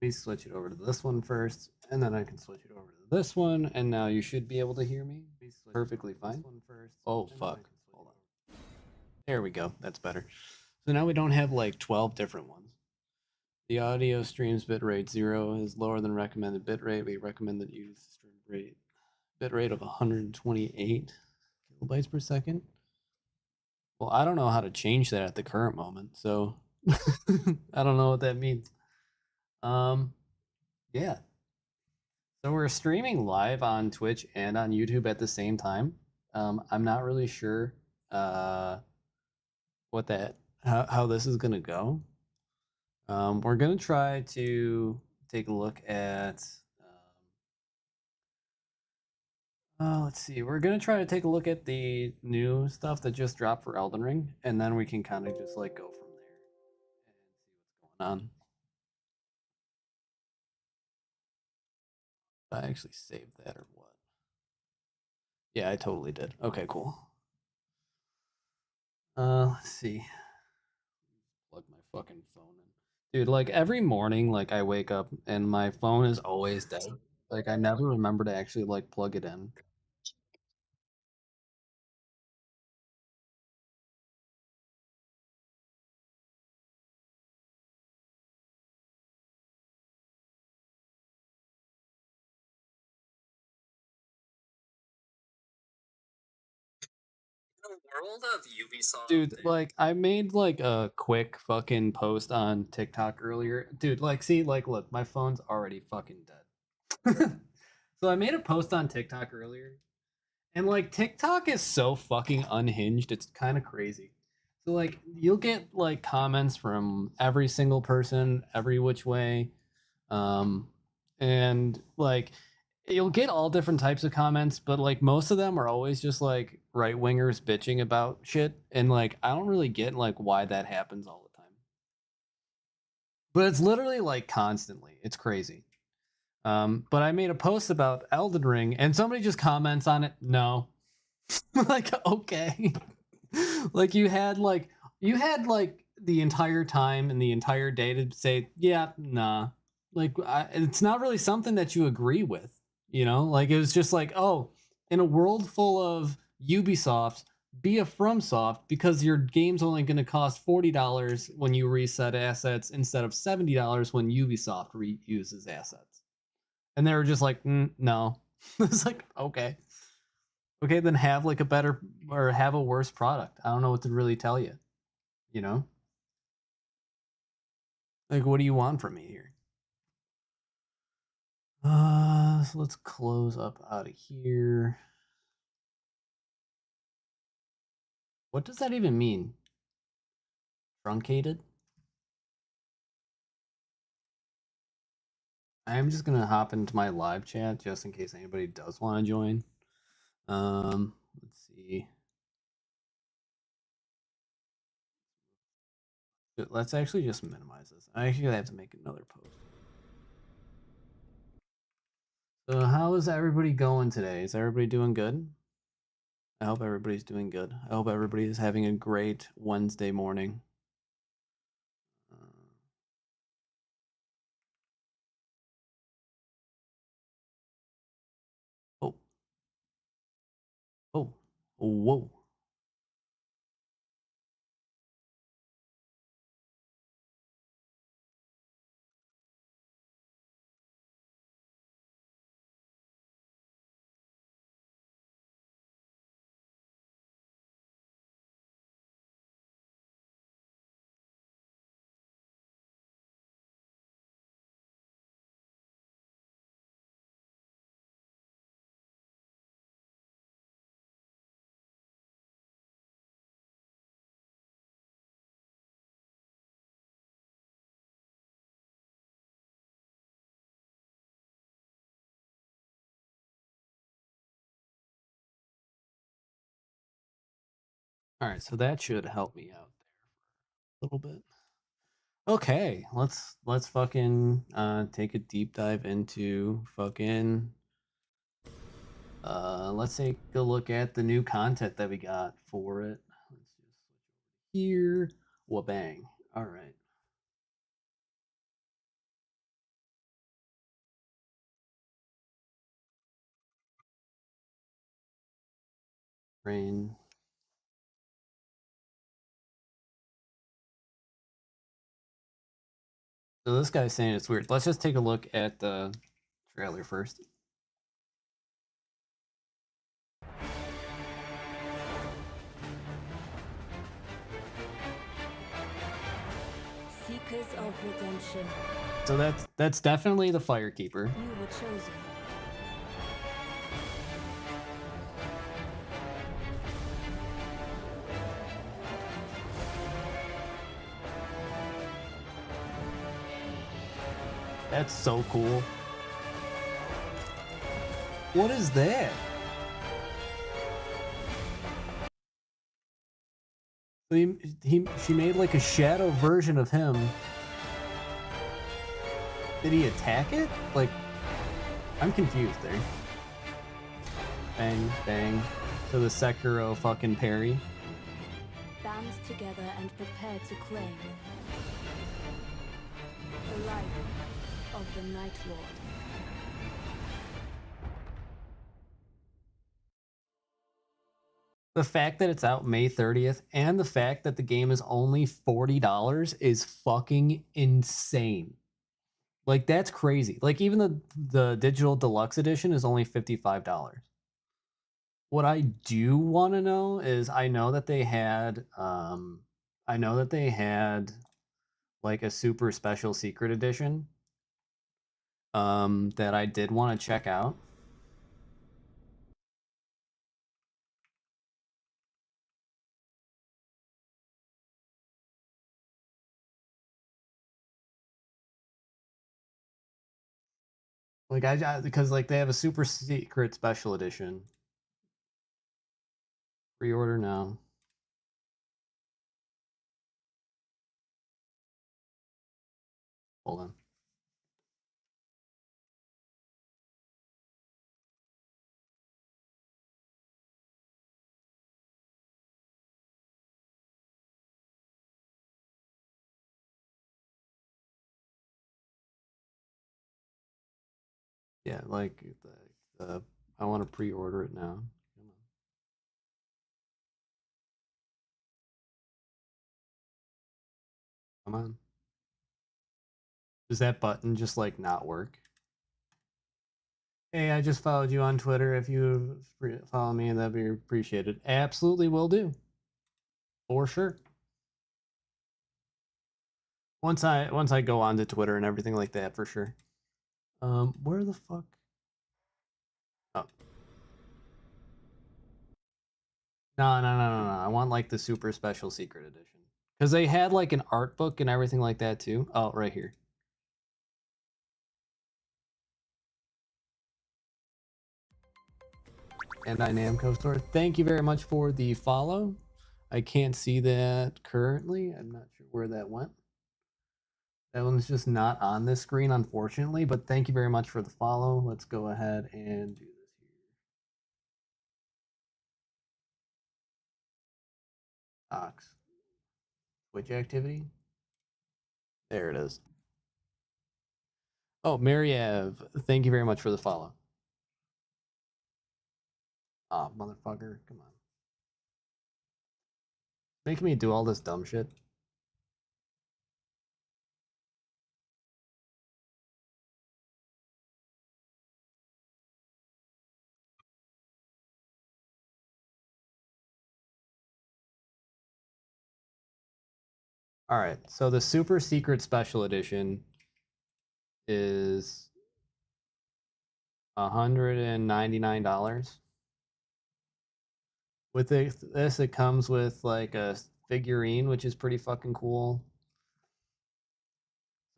me switch it over to this one first, and then I can switch it over to this one, and now you should be able to hear me perfectly fine. Oh, fuck. Hold on. There we go. That's better. So now we don't have like 12 different ones. The audio stream's bitrate 0 is lower than recommended bitrate. We recommend that you use stream rate bitrate of 128 kilobytes per second. Well, I don't know how to change that at the current moment, so I don't know what that means. Yeah. So we're streaming live on Twitch and on YouTube at the same time. I'm not really sure what that how this is gonna go. We're gonna try to take a look at. Let's see. We're gonna try to take a look at the new stuff that just dropped for Elden Ring, and then we can kind of just like go from there and see what's going on. I actually saved that or what? Yeah, I totally did. Okay, cool. Let's see. Plug my fucking phone in. Dude, like every morning, like I wake up and my phone is always dead. Like I never remember to actually like plug it in. World of Ubisoft. Dude, like I made like a quick fucking post on TikTok earlier. Dude, like see, like look, my phone's already fucking dead. So I made a post on TikTok earlier. And like TikTok is so fucking unhinged, it's kind of crazy. So like you'll get like comments from every single person, every which way. Um and like you'll get all different types of comments, but like most of them are always just like right wingers bitching about shit, and like I don't really get like why that happens all the time. But it's literally like constantly. It's crazy. But I made a post about Elden Ring, and somebody just comments on it. No, like okay, like you had like the entire time and the entire day to say, yeah, nah. Like it's not really something that you agree with, you know. Like it was just like, oh, in a world full of Ubisoft, be a FromSoft because your game's only going to cost $40 when you reset assets instead of $70 when Ubisoft reuses assets. And they were just like, no. It's like, okay. Okay, then have like a better or have a worse product. I don't know what to really tell you. You know? Like, what do you want from me here? So let's close up out of here. What does that even mean? Truncated? I'm just gonna hop into my live chat just in case anybody does want to join. Let's see. Let's actually just minimize this. I actually have to make another post. So how is everybody going today? Is everybody doing good? I hope everybody's doing good. I hope everybody is having a great Wednesday morning. Oh. Oh. Whoa. All right, so that should help me out there a little bit. Okay, let's fucking take a deep dive into fucking let's take a look at the new content that we got for it. Let's just switch over here. Wabang. All right. Rain. So this guy's saying it's weird. Let's just take a look at the trailer first. Seekers of redemption. So that's definitely the Firekeeper. You were chosen. That's so cool. What is that? She made like a shadow version of him. Did he attack it? Like, I'm confused there. Bang, bang. To the Sekiro fucking parry. Band together and prepare to claim the life of the Night Lord. The fact that it's out May 30th and the fact that the game is only $40 is fucking insane. Like, that's crazy. Like, even the digital deluxe edition is only $55. What I do want to know is I know that they had like a super special secret edition that I did want to check out. Like because like they have a super secret special edition. Pre-order now. Hold on. Yeah, like the I want to pre-order it now. Come on. Does that button just like not work? Hey, I just followed you on Twitter. If you follow me, that'd be appreciated. Absolutely will do. For sure. Once I go onto Twitter and everything like that, for sure. Where the fuck? Oh. No. I want like the super special secret edition. Because they had like an art book and everything like that too. Oh, right here. And Namco store. Thank you very much for the follow. I can't see that currently. I'm not sure where that went. That one's just not on this screen, unfortunately, but thank you very much for the follow. Let's go ahead and do this here. Ox. Twitch activity. There it is. Oh, Mariev, thank you very much for the follow. Ah, oh, motherfucker, come on. Making me do all this dumb shit. All right, so the super secret special edition is $199. With this, it comes with like a figurine, which is pretty fucking cool.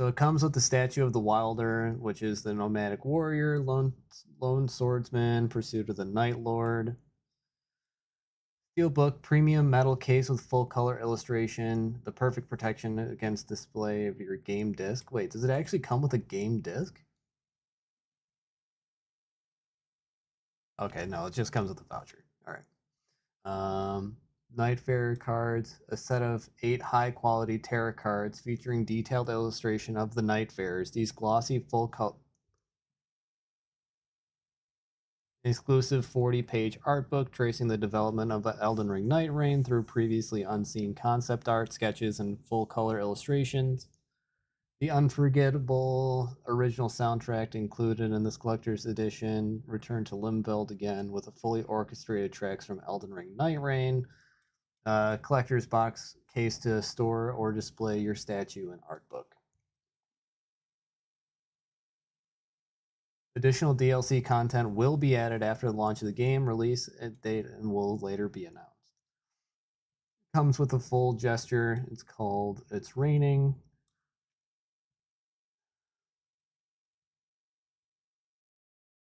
So it comes with the statue of the Wilder, which is the nomadic warrior, lone swordsman, pursuit of the Night Lord. Steelbook premium metal case with full color illustration, the perfect protection against display of your game disc. Wait, does it actually come with a game disc? Okay, no, it just comes with a voucher. All right. Nightfarer cards, a set of 8 high-quality tarot cards featuring detailed illustration of the Nightfarers. These glossy full color... Exclusive 40-page art book tracing the development of the Elden Ring NIGHTREIGN through previously unseen concept art, sketches, and full-color illustrations. The unforgettable original soundtrack included in this collector's edition returned to Limveld again with a fully orchestrated tracks from Elden Ring NIGHTREIGN. Collector's box case to store or display your statue and art book. Additional DLC content will be added after the launch of the game release date and will later be announced. Comes with a full gesture. It's called It's Raining.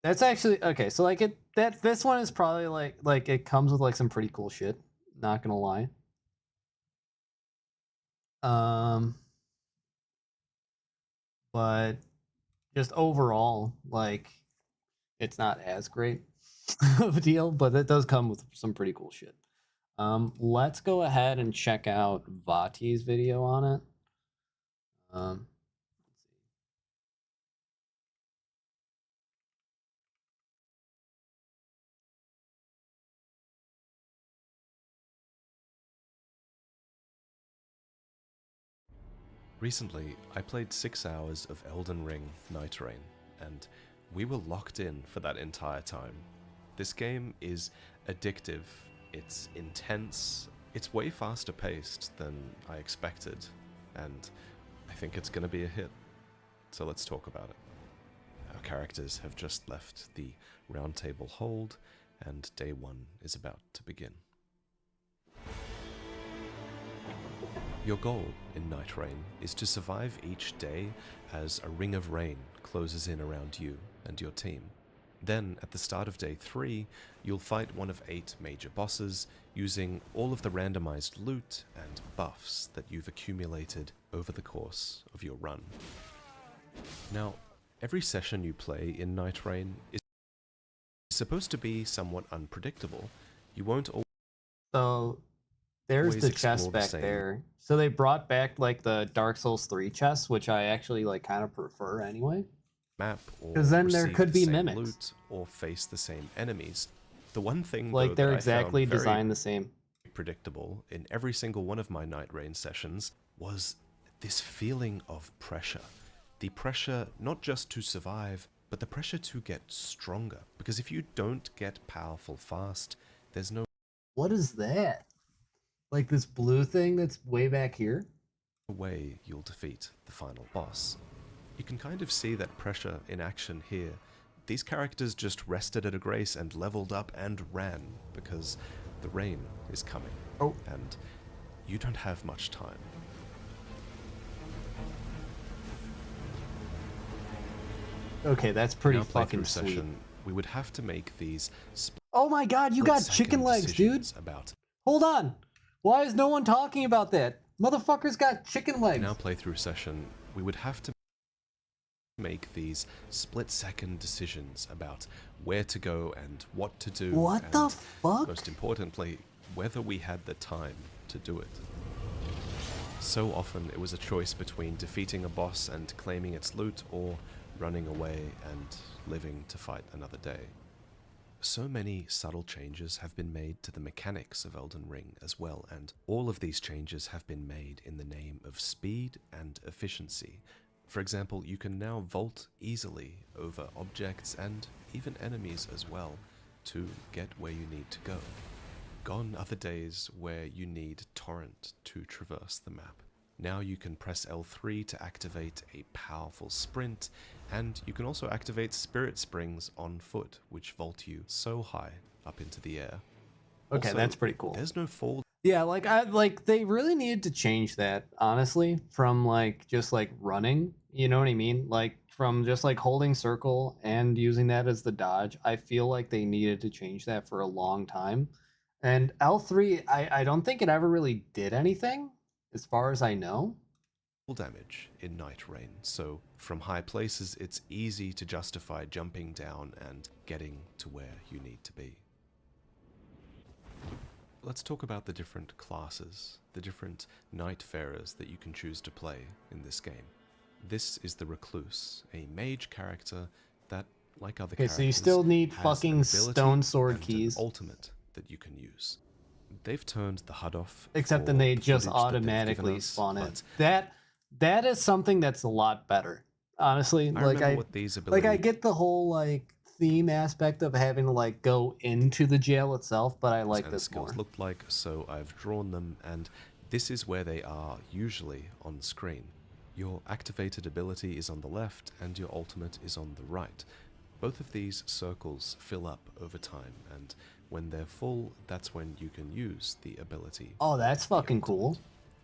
That's actually okay. So like this one is probably like it comes with like some pretty cool shit. Not gonna lie. But just overall, like it's not as great of a deal, but it does come with some pretty cool shit. Let's go ahead and check out Vati's video on it. Let's see. Recently, I played 6 hours of Elden Ring NIGHTREIGN, and we were locked in for that entire time. This game is addictive, it's intense, it's way faster paced than I expected, and I think it's gonna be a hit. So let's talk about it. Our characters have just left the round table hold, and day 1 is about to begin. Your goal in NIGHTREIGN is to survive each day as a ring of rain closes in around you and your team. Then, at the start of day 3, you'll fight one of 8 major bosses using all of the randomized loot and buffs that you've accumulated over the course of your run. Now, every session you play in NIGHTREIGN is supposed to be somewhat unpredictable. You won't always So there's the chest back there. So they brought back like the Dark Souls 3 chests, which I actually like kind of prefer anyway. Map or 'Cause then there receive could the be same mimics. loot or face the same enemies. The one thing Like though, they're that exactly I found very designed the same. predictable in every single one of my NIGHTREIGN sessions was this feeling of pressure. The pressure not just to survive, but the pressure to get stronger. Because if you don't get powerful fast, there's no What is that? Like this blue thing that's way back here? way you'll defeat the final boss. You can kind of see that pressure in action here. These characters just rested at a grace and leveled up and ran because the rain is coming. Oh. And you don't have much time. Okay, that's pretty In our fucking playthrough sweet. session, we would have to make these Oh my god, you got split-second chicken legs, dude! decisions about. Hold on! Why is no one talking about that? Motherfucker's got chicken legs! In our playthrough session, we would have to make these split-second decisions about where to go and what to do. What and the fuck? most importantly, whether we had the time to do it. So often it was a choice between defeating a boss and claiming its loot, or running away and living to fight another day. So many subtle changes have been made to the mechanics of Elden Ring as well, and all of these changes have been made in the name of speed and efficiency. For example, you can now vault easily over objects and even enemies as well to get where you need to go. Gone are the days where you need torrent to traverse the map. Now you can press L3 to activate a powerful sprint, and you can also activate spirit springs on foot, which vault you so high up into the air. Okay, Also, that's pretty cool. There's no fall. Yeah, like they really needed to change that, honestly, from like just like running, you know what I mean? Like from just like holding circle and using that as the dodge. I feel like they needed to change that for a long time. And L3, I don't think it ever really did anything, as far as I know. Damage in NIGHTREIGN, so from high places it's easy to justify jumping down and getting to where you need to be. Let's talk about the different classes, the different Nightfarers that you can choose to play in this game. This is the Recluse, a mage character that like other Okay, so you characters, still need has an fucking ability stone sword and keys. an ultimate that you can use. They've turned the HUD off. Except for then they the just footage that they've given automatically us, spawn in. but That is something that's a lot better. Honestly, I like remember what these abilities I get the whole like theme aspect of having to like go into the jail itself, but I like and this skills more. looked like, so I've drawn them, and this is where they are usually on screen. Your activated ability is on the left, and your ultimate is on the right. Both of these circles fill up over time, and when they're full, that's when you can use the ability. Oh, that's the fucking ultimate. cool.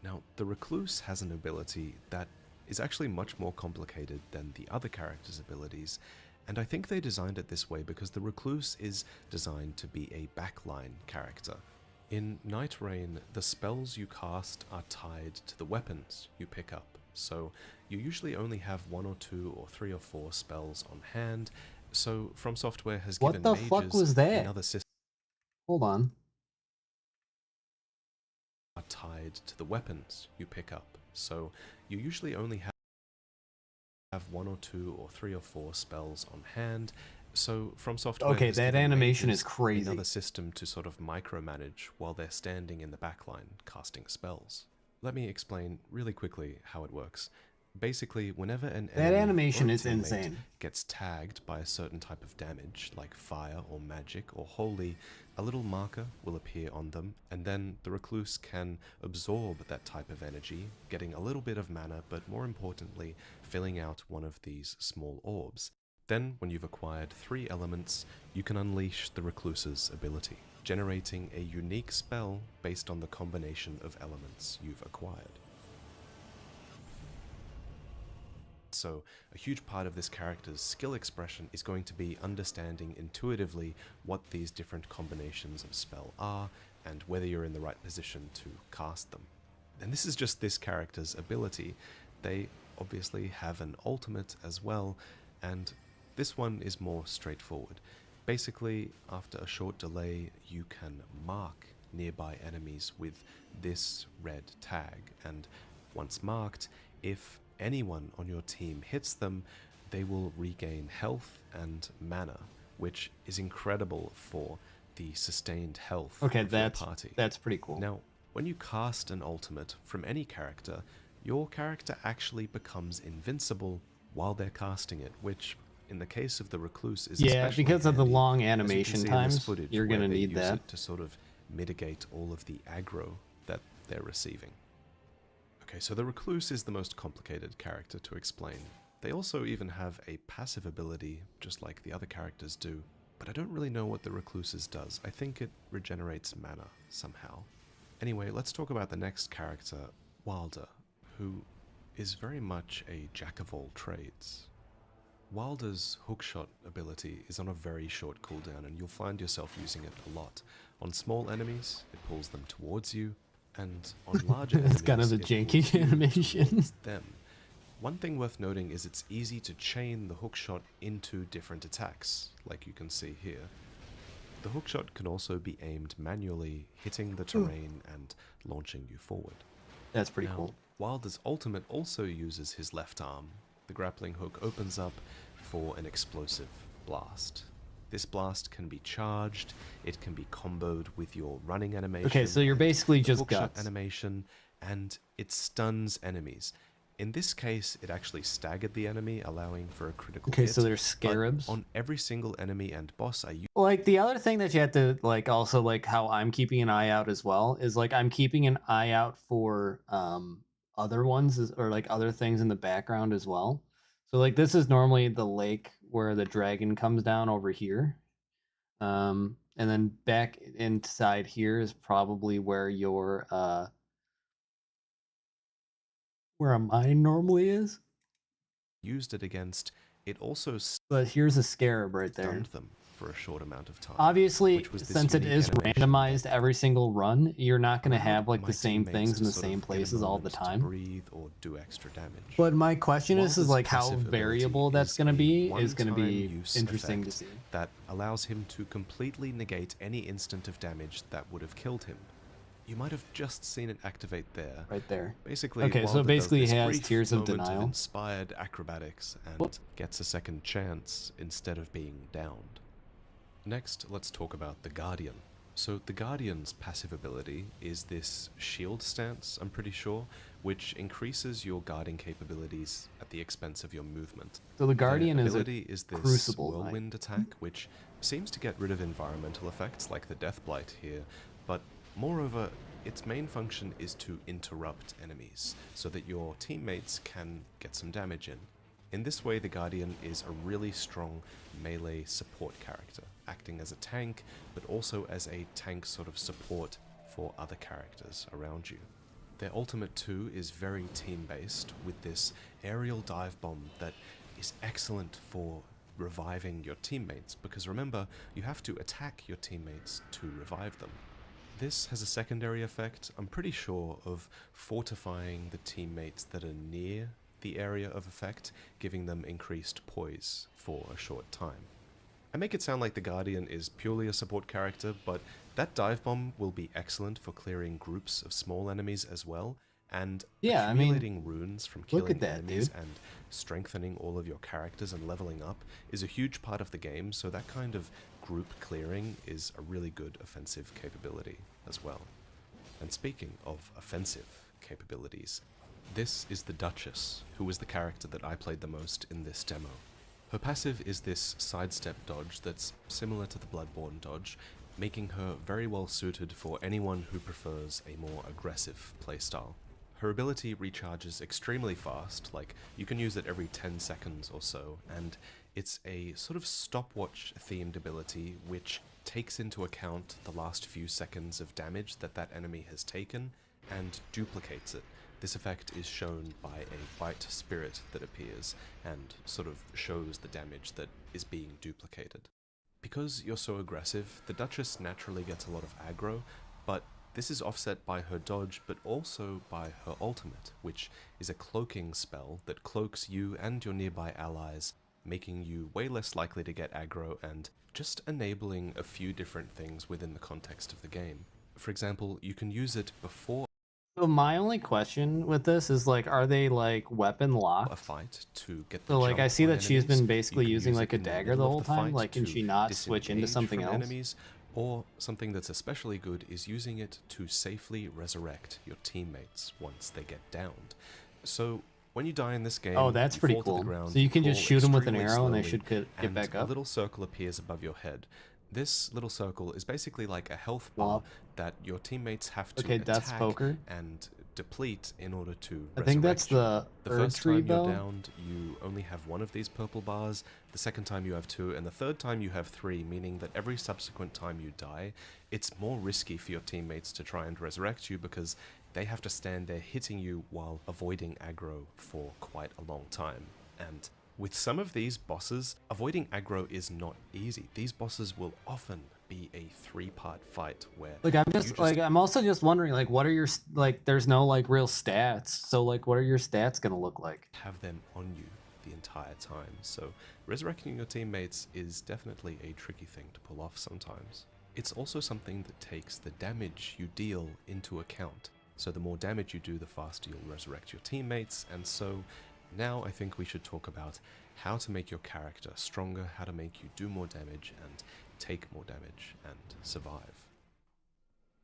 Now, the Recluse has an ability that is actually much more complicated than the other characters' abilities, and I think they designed it this way because the Recluse is designed to be a backline character. In NIGHTREIGN, the spells you cast are tied to the weapons you pick up, so you usually only have 1 or 2 or 3 or 4 spells on hand. So From Software has What given the mages fuck was that? another system Hold on. are tied to the weapons you pick up, so you usually only have 1 or 2 or 3 or 4 spells on hand. So From Software Okay, has that given animation mages is crazy. another system to sort of micromanage while they're standing in the backline casting spells. Let me explain really quickly how it works. Basically, whenever an enemy animation or a is teammate insane. gets tagged by a certain type of damage, like fire or magic or holy, a little marker will appear on them, and then the Recluse can absorb that type of energy, getting a little bit of mana, but more importantly, filling out one of these small orbs. Then, when you've acquired 3 elements, you can unleash the Recluse's ability, generating a unique spell based on the combination of elements you've acquired. So, a huge part of this character's skill expression is going to be understanding intuitively what these different combinations of spell are, and whether you're in the right position to cast them. And this is just this character's ability. They obviously have an ultimate as well, and this one is more straightforward. Basically, after a short delay, you can mark nearby enemies with this red tag, and once marked, if anyone on your team hits them, they will regain health and mana, which is incredible for the sustained health of your party. That's pretty cool. Now, when you cast an ultimate from any character, your character actually becomes invincible while they're casting it, which in the case of the Recluse is especially because of the handy, long as you can animation see in this times, footage you're where gonna they need use that it to sort of mitigate all of the aggro that they're receiving. Okay, so the Recluse is the most complicated character to explain. They also even have a passive ability, just like the other characters do, but I don't really know what the Recluse's does. I think it regenerates mana somehow. Anyway, let's talk about the next character, Wilder, who is very much a jack of all trades. Wilder's hookshot ability is on a very short cooldown, and you'll find yourself using it a lot. On small enemies, it pulls them towards you, and on larger enemies, it's kind of a it janky pulls you animation. towards them. One thing worth noting is it's easy to chain the hookshot into different attacks, like you can see here. The hookshot can also be aimed manually, hitting the terrain and launching you forward. That's pretty Now, cool. Wilder's ultimate also uses his left arm. The grappling hook opens up for an explosive blast. This blast can be charged, it can be comboed with your running animation. Okay, so you're basically the just hookshot guts. animation, and it stuns enemies. In this case, it actually staggered the enemy, allowing for a critical hit. Okay, so there's but scarabs. on every single enemy and boss I use. Like the other thing that you have to like also like how I'm keeping an eye out as well is like I'm keeping an eye out for other ones or like other things in the background as well. So like this is normally the lake where the dragon comes down over here. And then back inside here is probably where your where a mine normally is. Used it against, it also But here's a scarab right there. stunned them for a short amount of time. Obviously, which was this since it unique is animation randomized that every single run, you're not going to have like my the same teammates things in to the sort same of get a places all the moment to time. breathe or do extra damage. But my question is Wilder's like how passive ability variable that's is going to a be is going to one-time be use interesting to effect see. that allows him to completely negate any instant of damage that would have killed him. You might have just seen it activate there. Right there. Basically, Okay, so Wilder basically does he this has brief Tears of moment Denial. inspired acrobatics and gets a second chance instead of being downed. Next, let's talk about the Guardian. So the Guardian's passive ability is this shield stance, I'm pretty sure, which increases your guarding capabilities at the expense of your movement. So the Guardian Their is a ability is this Crucible Knight. whirlwind attack, which seems to get rid of environmental effects like the Death Blight here, but moreover, its main function is to interrupt enemies, so that your teammates can get some damage in. In this way, the Guardian is a really strong melee support character, acting as a tank, but also as a tank sort of support for other characters around you. Their ultimate too is very team-based, with this aerial dive bomb that is excellent for reviving your teammates, because remember, you have to attack your teammates to revive them. This has a secondary effect, I'm pretty sure, of fortifying the teammates that are near the area of effect, giving them increased poise for a short time. I make it sound like the Guardian is purely a support character, but that dive bomb will be excellent for clearing groups of small enemies as well, and Yeah, I mean, accumulating runes from look killing at that, enemies dude. and strengthening all of your characters and leveling up is a huge part of the game, so that kind of group clearing is a really good offensive capability as well. And speaking of offensive capabilities, this is the Duchess, who was the character that I played the most in this demo. Her passive is this sidestep dodge that's similar to the Bloodborne dodge, making her very well suited for anyone who prefers a more aggressive playstyle. Her ability recharges extremely fast, like you can use it every 10 seconds or so, and it's a sort of stopwatch themed ability which takes into account the last few seconds of damage that that enemy has taken and duplicates it. This effect is shown by a white spirit that appears and sort of shows the damage that is being duplicated. Because you're so aggressive, the Duchess naturally gets a lot of aggro, but this is offset by her dodge, but also by her ultimate, which is a cloaking spell that cloaks you and your nearby allies, making you way less likely to get aggro and just enabling a few different things within the context of the game. For example, you can use it before So my only question with this is like, are they like weapon a locked? fight to get the So like, jump I see on that she's enemies. been You basically can using use like it a in the dagger middle the of whole the time. fight Like, can to she not switch into disengage something from else? enemies, or something that's especially good is using it to safely resurrect your teammates once they get downed. So when you die in this game, Oh, that's you pretty fall to the cool. ground, So you can just crawl shoot them with an extremely arrow and they slowly, should get back a up. little circle appears above your head. This little circle is basically like a health bar Womp. that your teammates have to Okay, Death's attack Poker. and deplete in order to I think that's resurrect you. the The Erd first Tree time you're Bell. downed, you only have one of these purple bars, the second time you have two, and the third time you have three, meaning that every subsequent time you die, it's more risky for your teammates to try and resurrect you because they have to stand there hitting you while avoiding aggro for quite a long time. And with some of these bosses, avoiding aggro is not easy. These bosses will often be a 3-part fight where Like, I'm you just like, I'm also just wondering, like, what are your like? There's no like real stats. So like, what are your stats gonna look like? have them on you the entire time. So resurrecting your teammates is definitely a tricky thing to pull off sometimes. It's also something that takes the damage you deal into account. So the more damage you do, the faster you'll resurrect your teammates, and so now I think we should talk about how to make your character stronger, how to make you do more damage and take more damage and survive.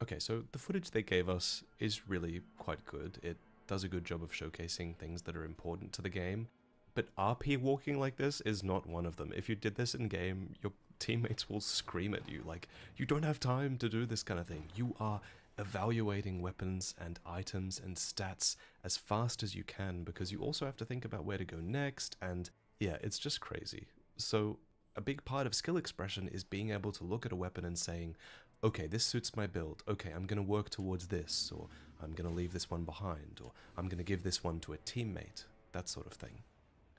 Okay, so the footage they gave us is really quite good. It does a good job of showcasing things that are important to the game, but RP walking like this is not one of them. If you did this in game, your teammates will scream at you like, you don't have time to do this kind of thing. You are evaluating weapons and items and stats as fast as you can because you also have to think about where to go next, and yeah, it's just crazy. So a big part of skill expression is being able to look at a weapon and saying, okay, this suits my build, okay, I'm going to work towards this, or I'm going to leave this one behind, or I'm going to give this one to a teammate, that sort of thing.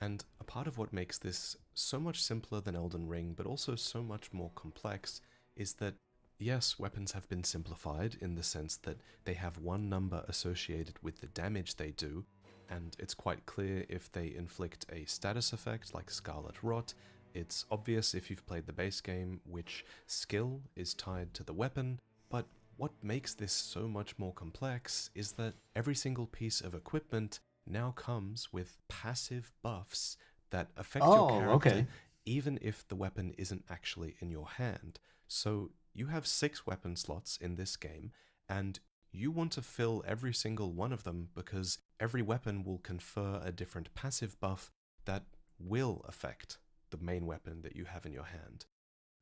And a part of what makes this so much simpler than Elden Ring, but also so much more complex, is that yes, weapons have been simplified in the sense that they have one number associated with the damage they do, and it's quite clear if they inflict a status effect like Scarlet Rot. It's obvious if you've played the base game which skill is tied to the weapon, but what makes this so much more complex is that every single piece of equipment now comes with passive buffs that affect your Oh, character okay. even if the weapon isn't actually in your hand. So you have 6 weapon slots in this game, and you want to fill every single one of them because every weapon will confer a different passive buff that will affect the main weapon that you have in your hand.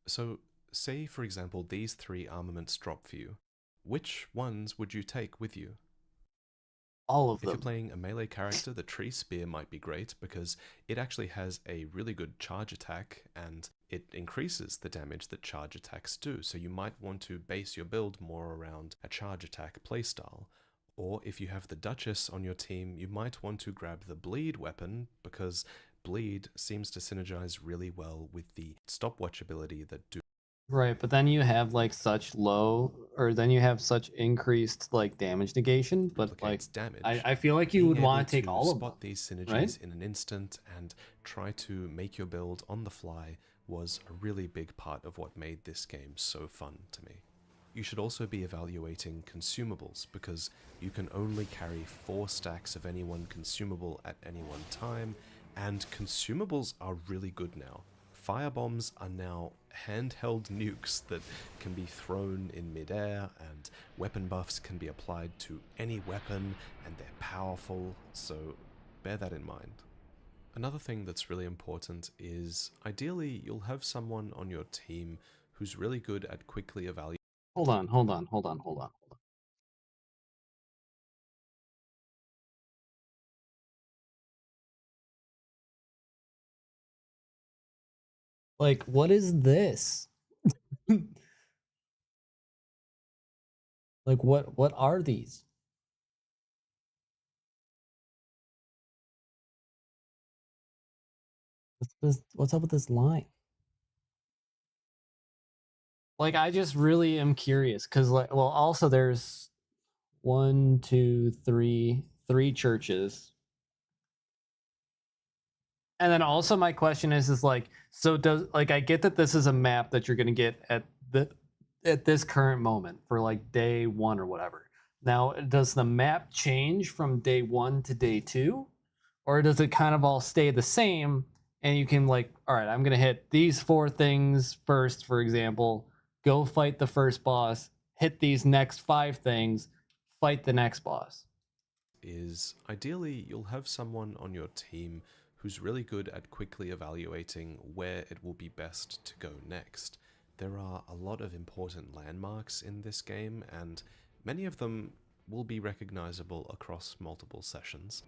So say, for example, these 3 armaments drop for you. Which ones would you take with you? All of If you're them. playing a melee character, the tree spear might be great because it actually has a really good charge attack and it increases the damage that charge attacks do. So you might want to base your build more around a charge attack playstyle. Or if you have the Duchess on your team, you might want to grab the bleed weapon because bleed seems to synergize really well with the stopwatch ability that do Right, but then you have like such low, or then you have such increased like damage negation. But like, duplicates damage. I feel like you Being would able want to take to all of them, spot these right? synergies in an instant and try to make your build on the fly was a really big part of what made this game so fun to me. You should also be evaluating consumables because you can only carry 4 stacks of any one consumable at any one time, and consumables are really good now. Firebombs are now handheld nukes that can be thrown in midair, and weapon buffs can be applied to any weapon, and they're powerful, so bear that in mind. Another thing that's really important is ideally you'll have someone on your team who's really good at quickly evaluating. Hold on, hold on, hold on, hold on, hold on. Like, what is this? Like, what are these? What's up with this line? Like, I just really am curious because, like, well, also there's 1, 2, 3, 3 churches. And then also my question is like, so does, like, I get that this is a map that you're gonna get at this current moment for like day 1 or whatever. Now, does the map change from day 1 to day 2? Or does it kind of all stay the same and you can like, all right, I'm gonna hit these 4 things first, for example, go fight the first boss, hit these next 5 things, fight the next boss. Is ideally you'll have someone on your team who's really good at quickly evaluating where it will be best to go next. There are a lot of important landmarks in this game, and many of them will be recognizable across multiple sessions.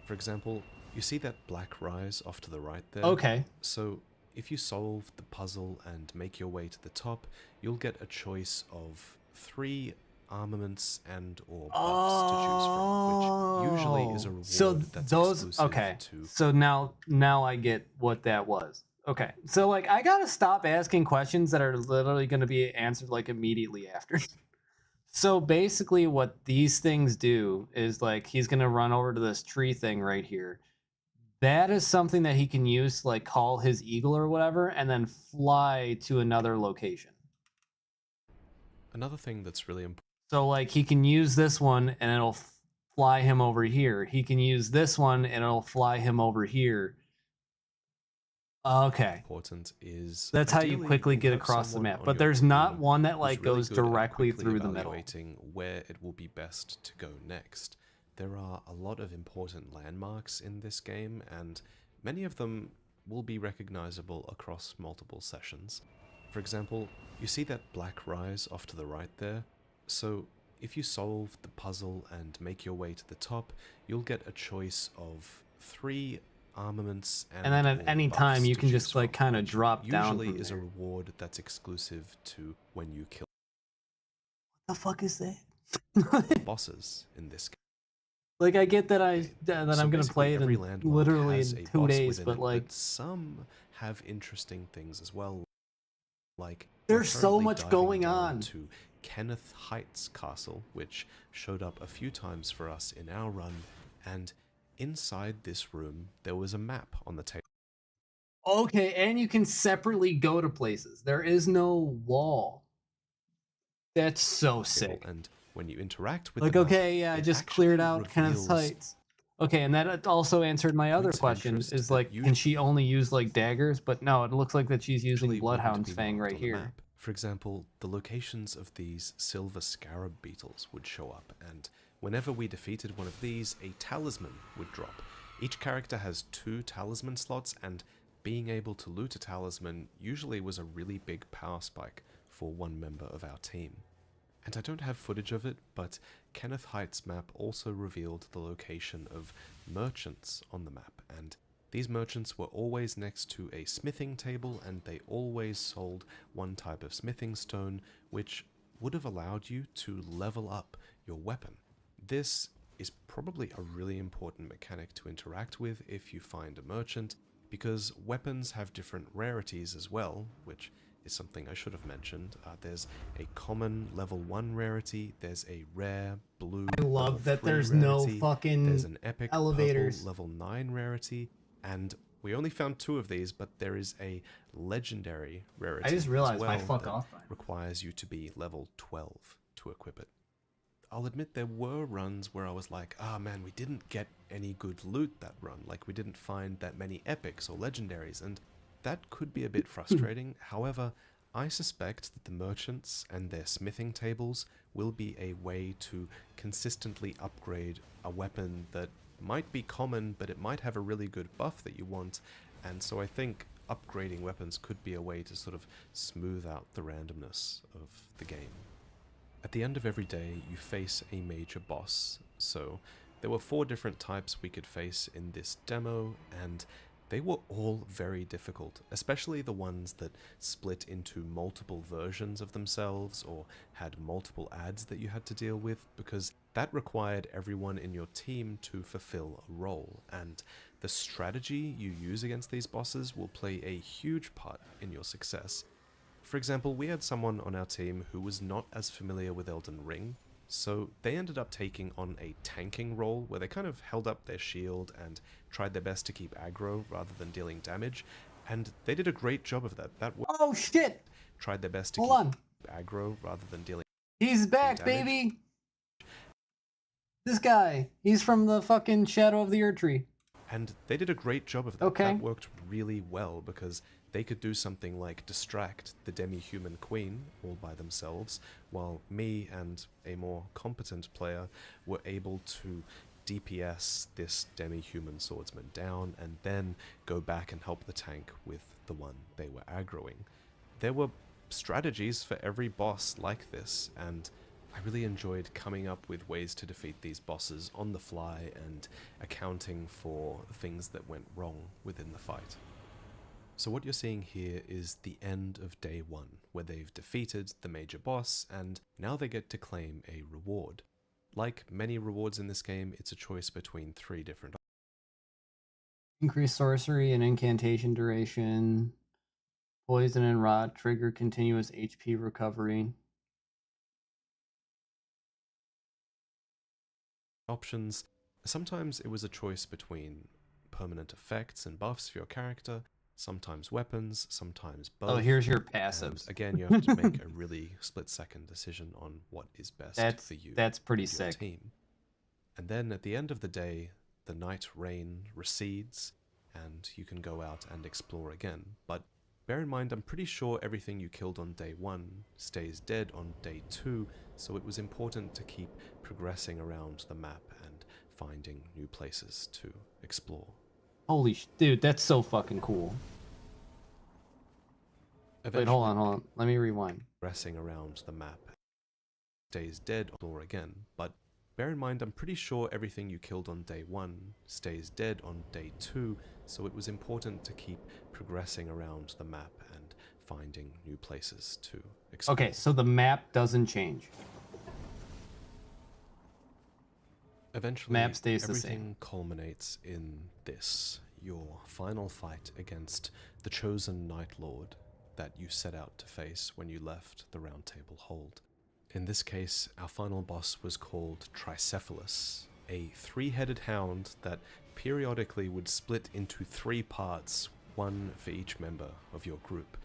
For example, you see that black rise off to the right there? Okay. So if you solve the puzzle and make your way to the top, you'll get a choice of 3 armaments and or buffs to choose from, which usually is a reward so that's those exclusive okay. to. So now I get what that was. Okay. So like I gotta stop asking questions that are literally gonna be answered like immediately after. So basically what these things do is like he's gonna run over to this tree thing right here. That is something that he can use to like call his eagle or whatever and then fly to another location. Another thing that's really important. So like he can use this one and it'll fly him over here. He can use this one and it'll fly him over here. Okay. Important is That's how you ideally quickly you'll get have across the someone map. on But your there's not team one that who's like really goes good at directly quickly through the middle. evaluating where it will be best to go next. There are a lot of important landmarks in this game, and many of them will be recognizable across multiple sessions. For example, you see that black rise off to the right there? So if you solve the puzzle and make your way to the top, you'll get a choice of 3 armaments and And then at or any buffs time you to can choose just like from, kind of which drop down usually from is a there. reward that's exclusive to when you kill What the fuck is that? bosses in this game. Like I get that I'm gonna basically play it every in landmark literally has in a 2 boss days, within but it, like but some have interesting things as well. Like there's so currently much diving going down on. to Kenneth Heights Castle, which showed up a few times for us in our run, and inside this room there was a map on the table. Okay, and you can separately go to places. There is no wall. That's so sick. And when you interact with Like, the map, okay, yeah, I it just cleared actually out kind of reveals sites. Okay, and that also answered my other points of question, interest is that like, can she only use like daggers? But no, it looks like that she's using usually wouldn't Bloodhound's be Fang marked right on the here. map. For example, the locations of these silver scarab beetles would show up, and whenever we defeated one of these, a talisman would drop. Each character has 2 talisman slots, and being able to loot a talisman usually was a really big power spike for one member of our team. And I don't have footage of it, but Kenneth Height's map also revealed the location of merchants on the map, and these merchants were always next to a smithing table, and they always sold one type of smithing stone, which would have allowed you to level up your weapon. This is probably a really important mechanic to interact with if you find a merchant, because weapons have different rarities as well, which is something I should have mentioned. There's a common level 1 rarity, there's a rare blue I love that there's rarity, no fucking there's an epic elevators. purple level 9 rarity, and we only found 2 of these, but there is a legendary rarity I just realized as well my fuck that off button requires you to be level 12 to equip it. I'll admit there were runs where I was like, ah man, we didn't get any good loot that run, like we didn't find that many epics or legendaries, and that could be a bit frustrating. However, I suspect that the merchants and their smithing tables will be a way to consistently upgrade a weapon that might be common, but it might have a really good buff that you want, and so I think upgrading weapons could be a way to sort of smooth out the randomness of the game. At the end of every day, you face a major boss, so there were 4 different types we could face in this demo, and they were all very difficult, especially the ones that split into multiple versions of themselves or had multiple ads that you had to deal with, because that required everyone in your team to fulfill a role, and the strategy you use against these bosses will play a huge part in your success. For example, we had someone on our team who was not as familiar with Elden Ring, so they ended up taking on a tanking role where they kind of held up their shield and tried their best to keep aggro rather than dealing damage, and they did a great job of that. Oh shit! Tried their best to Hold on. keep aggro rather than dealing He's back, damage. baby! This guy. He's from the fucking Shadow of the Erdtree. And they did a great job of that. Okay. That worked really well because they could do something like distract the demi-human queen all by themselves, while me and a more competent player were able to DPS this demi-human swordsman down and then go back and help the tank with the one they were aggroing. There were strategies for every boss like this, and I really enjoyed coming up with ways to defeat these bosses on the fly and accounting for things that went wrong within the fight. So what you're seeing here is the end of day 1, where they've defeated the major boss, and now they get to claim a reward. Like many rewards in this game, it's a choice between 3 different options. Increase sorcery and incantation duration. Poison and rot trigger continuous HP recovery. Options. Sometimes it was a choice between permanent effects and buffs for your character, sometimes weapons, sometimes both. Oh, here's your And passives. again, you have to make a really split-second decision on what is best for you. That's pretty and your sick. team. And then at the end of the day, the night rain recedes, and you can go out and explore again. But bear in mind, I'm pretty sure everything you killed on day 1 stays dead on day 2, so it was important to keep progressing around the map and finding new places to explore. Holy dude, that's so fucking cool. Wait, hold on. Let me rewind. Progressing around the map stays dead or again, but bear in mind, I'm pretty sure everything you killed on day 1 stays dead on day 2, so it was important to keep progressing around the map and finding new places to explore. Okay, so the map doesn't change. Eventually, Map stays the everything same. culminates in this, your final fight against the chosen Night Lord that you set out to face when you left the Round Table Hold. In this case, our final boss was called Tricephalus, a 3-headed hound that periodically would split into 3 parts, one for each member of your group.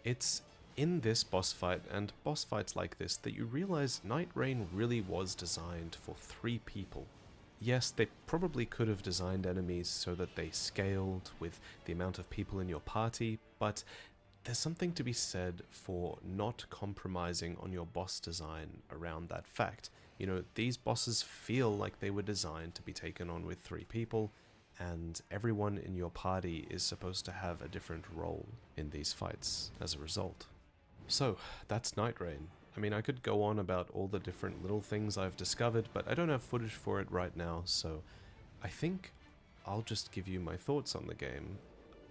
It's in this boss fight, and boss fights like this, that you realize NIGHTREIGN really was designed for 3 people. Yes, they probably could have designed enemies so that they scaled with the amount of people in your party, but there's something to be said for not compromising on your boss design around that fact. You know, these bosses feel like they were designed to be taken on with 3 people, and everyone in your party is supposed to have a different role in these fights as a result. So, that's NIGHTREIGN. I mean, I could go on about all the different little things I've discovered, but I don't have footage for it right now, so I think I'll just give you my thoughts on the game.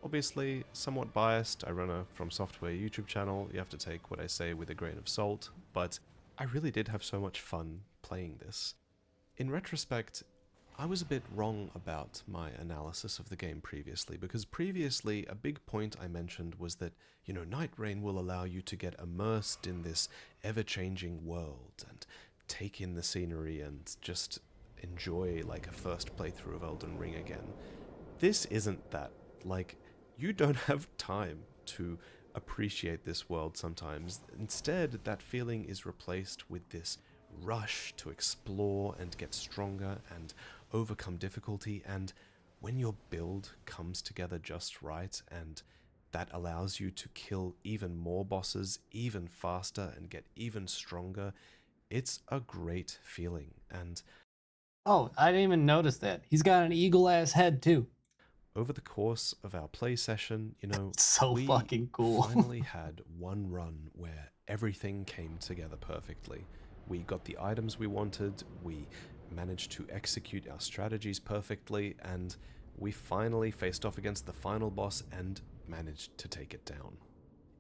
Obviously, somewhat biased, I run a From Software YouTube channel, you have to take what I say with a grain of salt, but I really did have so much fun playing this. In retrospect, I was a bit wrong about my analysis of the game previously, because previously a big point I mentioned was that, you know, NIGHTREIGN will allow you to get immersed in this ever-changing world and take in the scenery and just enjoy like a first playthrough of Elden Ring again. This isn't that. Like, you don't have time to appreciate this world sometimes. Instead, that feeling is replaced with this rush to explore and get stronger and overcome difficulty, and when your build comes together just right and that allows you to kill even more bosses even faster and get even stronger, it's a great feeling. And Oh, I didn't even notice that. He's got an eagle-ass head, too. over the course of our play session, you know, So we fucking cool. finally had one run where everything came together perfectly. We got the items we wanted, we managed to execute our strategies perfectly, and we finally faced off against the final boss and managed to take it down.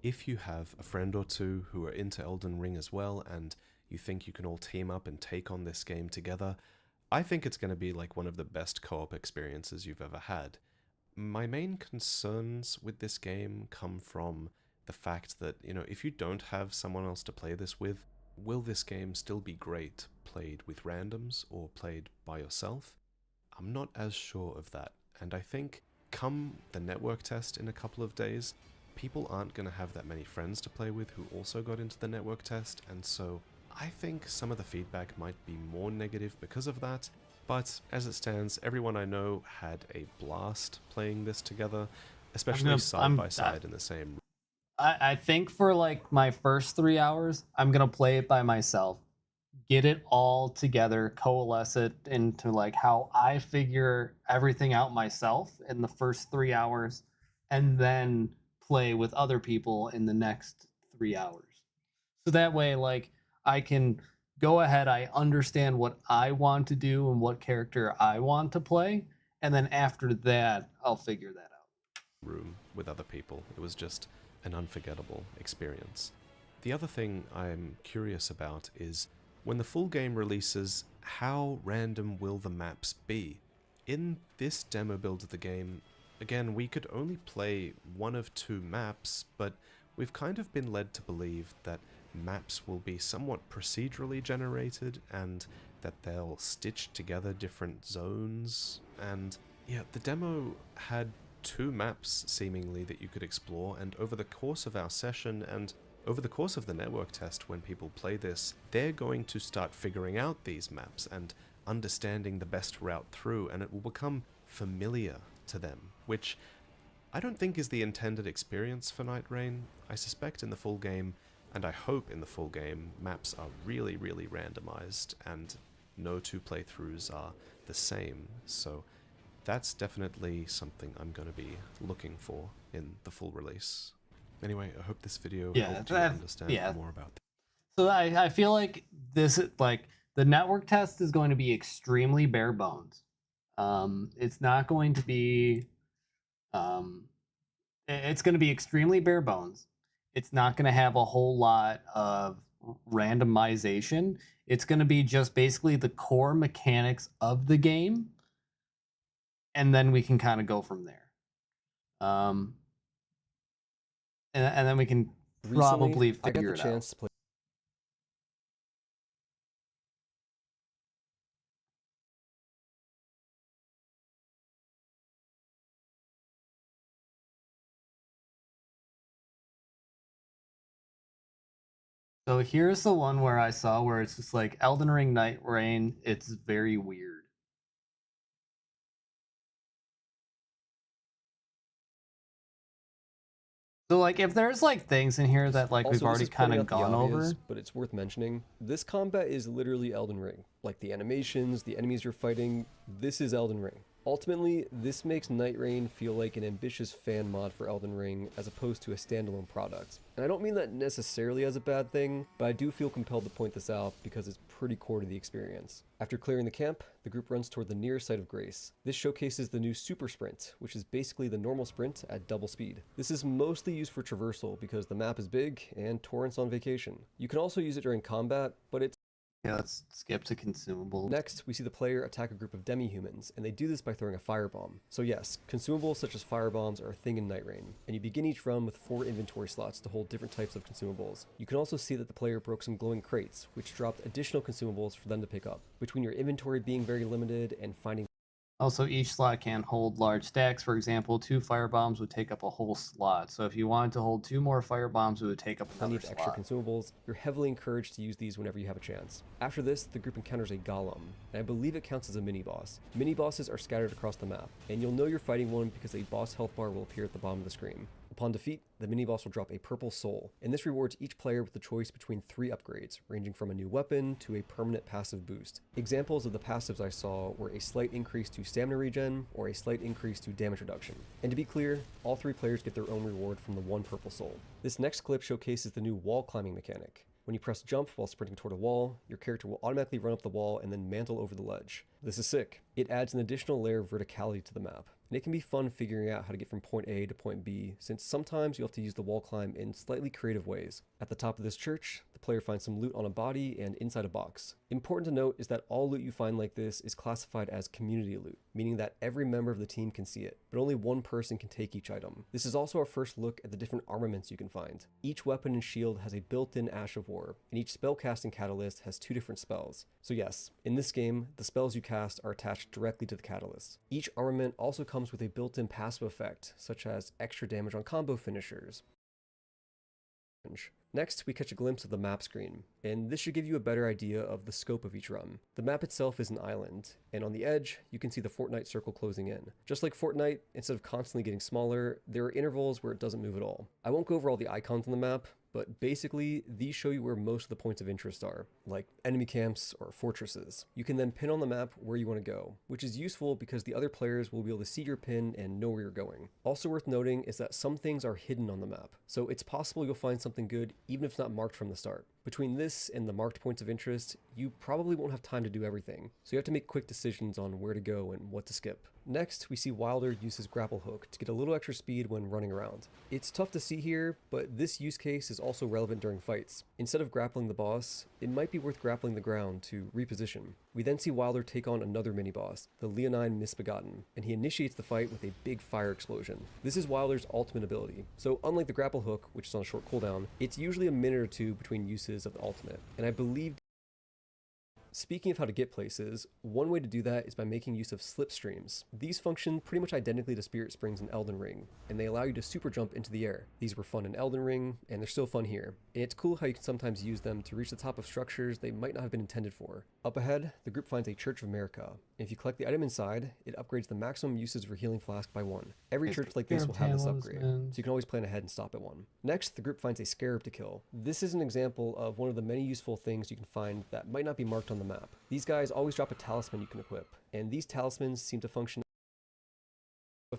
If you have a friend or two who are into Elden Ring as well, and you think you can all team up and take on this game together, I think it's going to be like one of the best co-op experiences you've ever had. My main concerns with this game come from the fact that, you know, if you don't have someone else to play this with, will this game still be great played with randoms or played by yourself? I'm not as sure of that, and I think come the network test in a couple of days, people aren't going to have that many friends to play with who also got into the network test, and so I think some of the feedback might be more negative because of that. But as it stands, everyone I know had a blast playing this together, especially side by side in the same room. I think for like my first 3 hours, I'm gonna play it by myself, get it all together, coalesce it into like how I figure everything out myself in the first 3 hours, and then play with other people in the next 3 hours. So that way, like, I can go ahead, I understand what I want to do and what character I want to play, and then after that, I'll figure that out. Room with other people. It was just an unforgettable experience. The other thing I'm curious about is when the full game releases, how random will the maps be? In this demo build of the game, again, we could only play one of 2 maps, but we've kind of been led to believe that maps will be somewhat procedurally generated and that they'll stitch together different zones. And yeah, the demo had 2 maps seemingly that you could explore, and over the course of our session and over the course of the network test, when people play this, they're going to start figuring out these maps and understanding the best route through, and it will become familiar to them, which I don't think is the intended experience for NIGHTREIGN. I suspect in the full game, and I hope in the full game, maps are really, really randomized, and no 2 playthroughs are the same, so that's definitely something I'm going to be looking for in the full release. Anyway, I hope this video helped you understand more about that. So I feel like this, like, the network test is going to be extremely bare bones. It's not going to be, it's going to be extremely bare bones. It's not going to have a whole lot of randomization. It's going to be just basically the core mechanics of the game, and then we can kind of go from there. And then we can probably figure it out. So here's the one where I saw where it's just like Elden Ring Night Rain. It's very weird. So like if there's like things in here that like we've Also, this already is kind pointing of out the gone obvious, over. but it's worth mentioning. This combat is literally Elden Ring. Like the animations, the enemies you're fighting, this is Elden Ring. Ultimately, this makes NIGHTREIGN feel like an ambitious fan mod for Elden Ring as opposed to a standalone product. And I don't mean that necessarily as a bad thing, but I do feel compelled to point this out because it's pretty core to the experience. After clearing the camp, the group runs toward the nearest site of Grace. This showcases the new Super Sprint, which is basically the normal sprint at double speed. This is mostly used for traversal because the map is big and Torrent's on vacation. You can also use it during combat, but it's Yeah, let's skip to consumables. Next, we see the player attack a group of demi-humans, and they do this by throwing a firebomb. So yes, consumables such as firebombs are a thing in NIGHTREIGN, and you begin each run with 4 inventory slots to hold different types of consumables. You can also see that the player broke some glowing crates, which dropped additional consumables for them to pick up. Between your inventory being very limited and finding Also, each slot can hold large stacks. For example, 2 firebombs would take up a whole slot. So if you wanted to hold 2 more firebombs, it would take up plenty another of extra slot. consumables, you're heavily encouraged to use these whenever you have a chance. After this, the group encounters a golem, and I believe it counts as a mini-boss. Mini-bosses are scattered across the map, and you'll know you're fighting one because a boss health bar will appear at the bottom of the screen. Upon defeat, the mini-boss will drop a purple soul, and this rewards each player with the choice between 3 upgrades, ranging from a new weapon to a permanent passive boost. Examples of the passives I saw were a slight increase to stamina regen, or a slight increase to damage reduction. And to be clear, all 3 players get their own reward from the 1 purple soul. This next clip showcases the new wall climbing mechanic. When you press jump while sprinting toward a wall, your character will automatically run up the wall and then mantle over the ledge. This is sick. It adds an additional layer of verticality to the map, and it can be fun figuring out how to get from point A to point B, since sometimes you'll have to use the wall climb in slightly creative ways. At the top of this church, the player finds some loot on a body and inside a box. Important to note is that all loot you find like this is classified as community loot, meaning that every member of the team can see it, but only one person can take each item. This is also our first look at the different armaments you can find. Each weapon and shield has a built-in Ash of War, and each spellcasting catalyst has 2 different spells. So yes, in this game, the spells you cast are attached directly to the catalyst. Each armament also comes with a built-in passive effect, such as extra damage on combo finishers. Next, we catch a glimpse of the map screen, and this should give you a better idea of the scope of each run. The map itself is an island, and on the edge, you can see the Fortnite circle closing in. Just like Fortnite, instead of constantly getting smaller, there are intervals where it doesn't move at all. I won't go over all the icons on the map, but basically, these show you where most of the points of interest are, like enemy camps or fortresses. You can then pin on the map where you want to go, which is useful because the other players will be able to see your pin and know where you're going. Also worth noting is that some things are hidden on the map, so it's possible you'll find something good even if it's not marked from the start. Between this and the marked points of interest, you probably won't have time to do everything, so you have to make quick decisions on where to go and what to skip. Next, we see Wilder use his grapple hook to get a little extra speed when running around. It's tough to see here, but this use case is also relevant during fights. Instead of grappling the boss, it might be worth grappling the ground to reposition. We then see Wilder take on another mini-boss, the Leonine Misbegotten, and he initiates the fight with a big fire explosion. This is Wilder's ultimate ability, so unlike the grapple hook, which is on a short cooldown, it's usually a minute or 2 between uses of the ultimate, and I believe. Speaking of how to get places, one way to do that is by making use of slipstreams. These function pretty much identically to Spirit Springs in Elden Ring, and they allow you to super jump into the air. These were fun in Elden Ring, and they're still fun here. And it's cool how you can sometimes use them to reach the top of structures they might not have been intended for. Up ahead, the group finds a Church of America, and if you collect the item inside, it upgrades the maximum usage for healing flask by 1. Every church like this will have this upgrade, so you can always plan ahead and stop at 1. Next, the group finds a Scarab to kill. This is an example of one of the many useful things you can find that might not be marked on the map. These guys always drop a talisman you can equip, and these talismans seem to function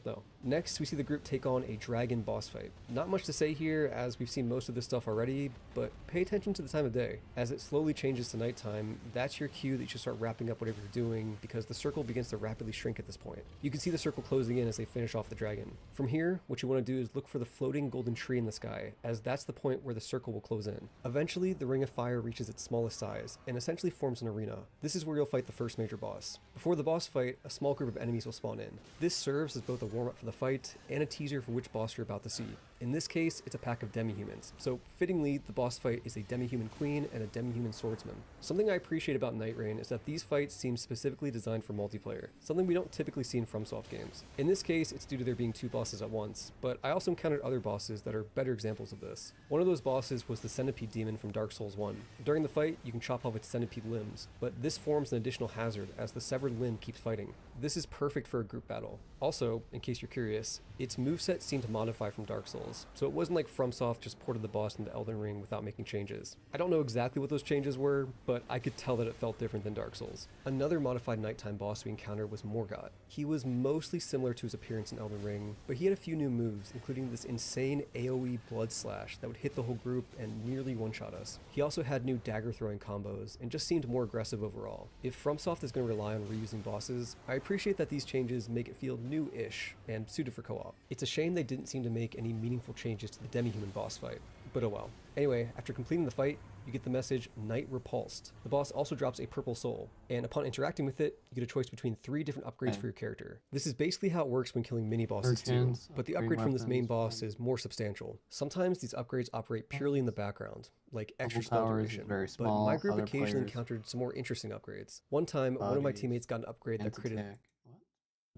though. Next, we see the group take on a dragon boss fight. Not much to say here, as we've seen most of this stuff already, but pay attention to the time of day. As it slowly changes to nighttime, that's your cue that you should start wrapping up whatever you're doing, because the circle begins to rapidly shrink at this point. You can see the circle closing in as they finish off the dragon. From here, what you want to do is look for the floating golden tree in the sky, as that's the point where the circle will close in. Eventually, the ring of fire reaches its smallest size, and essentially forms an arena. This is where you'll fight the first major boss. Before the boss fight, a small group of enemies will spawn in. This serves as both a warm-up for the fight and a teaser for which boss you're about to see. In this case, it's a pack of demi-humans, so fittingly, the boss fight is a demi-human queen and a demi-human swordsman. Something I appreciate about NIGHTREIGN is that these fights seem specifically designed for multiplayer, something we don't typically see in FromSoft games. In this case, it's due to there being 2 bosses at once, but I also encountered other bosses that are better examples of this. One of those bosses was the Centipede Demon from Dark Souls 1. During the fight, you can chop off its centipede limbs, but this forms an additional hazard as the severed limb keeps fighting. This is perfect for a group battle. Also, in case you're curious, its moveset seemed to modify from Dark Souls, so it wasn't like FromSoft just ported the boss into Elden Ring without making changes. I don't know exactly what those changes were, but I could tell that it felt different than Dark Souls. Another modified nighttime boss we encountered was Morgott. He was mostly similar to his appearance in Elden Ring, but he had a few new moves, including this insane AoE blood slash that would hit the whole group and nearly one-shot us. He also had new dagger throwing combos, and just seemed more aggressive overall. If FromSoft is going to rely on reusing bosses, I appreciate that these changes make it feel new-ish and suited for co-op. It's a shame they didn't seem to make any meaningful changes to the demi-human boss fight, but oh well. Anyway, after completing the fight, you get the message Night Repulsed. The boss also drops a purple soul, and upon interacting with it, you get a choice between 3 different upgrades for your character. This is basically how it works when killing mini-bosses too, but the upgrade from this main boss is more substantial. Sometimes these upgrades operate purely in the background, like extra spell duration, but my group occasionally encountered some more interesting upgrades. One time, one of my teammates got an upgrade that created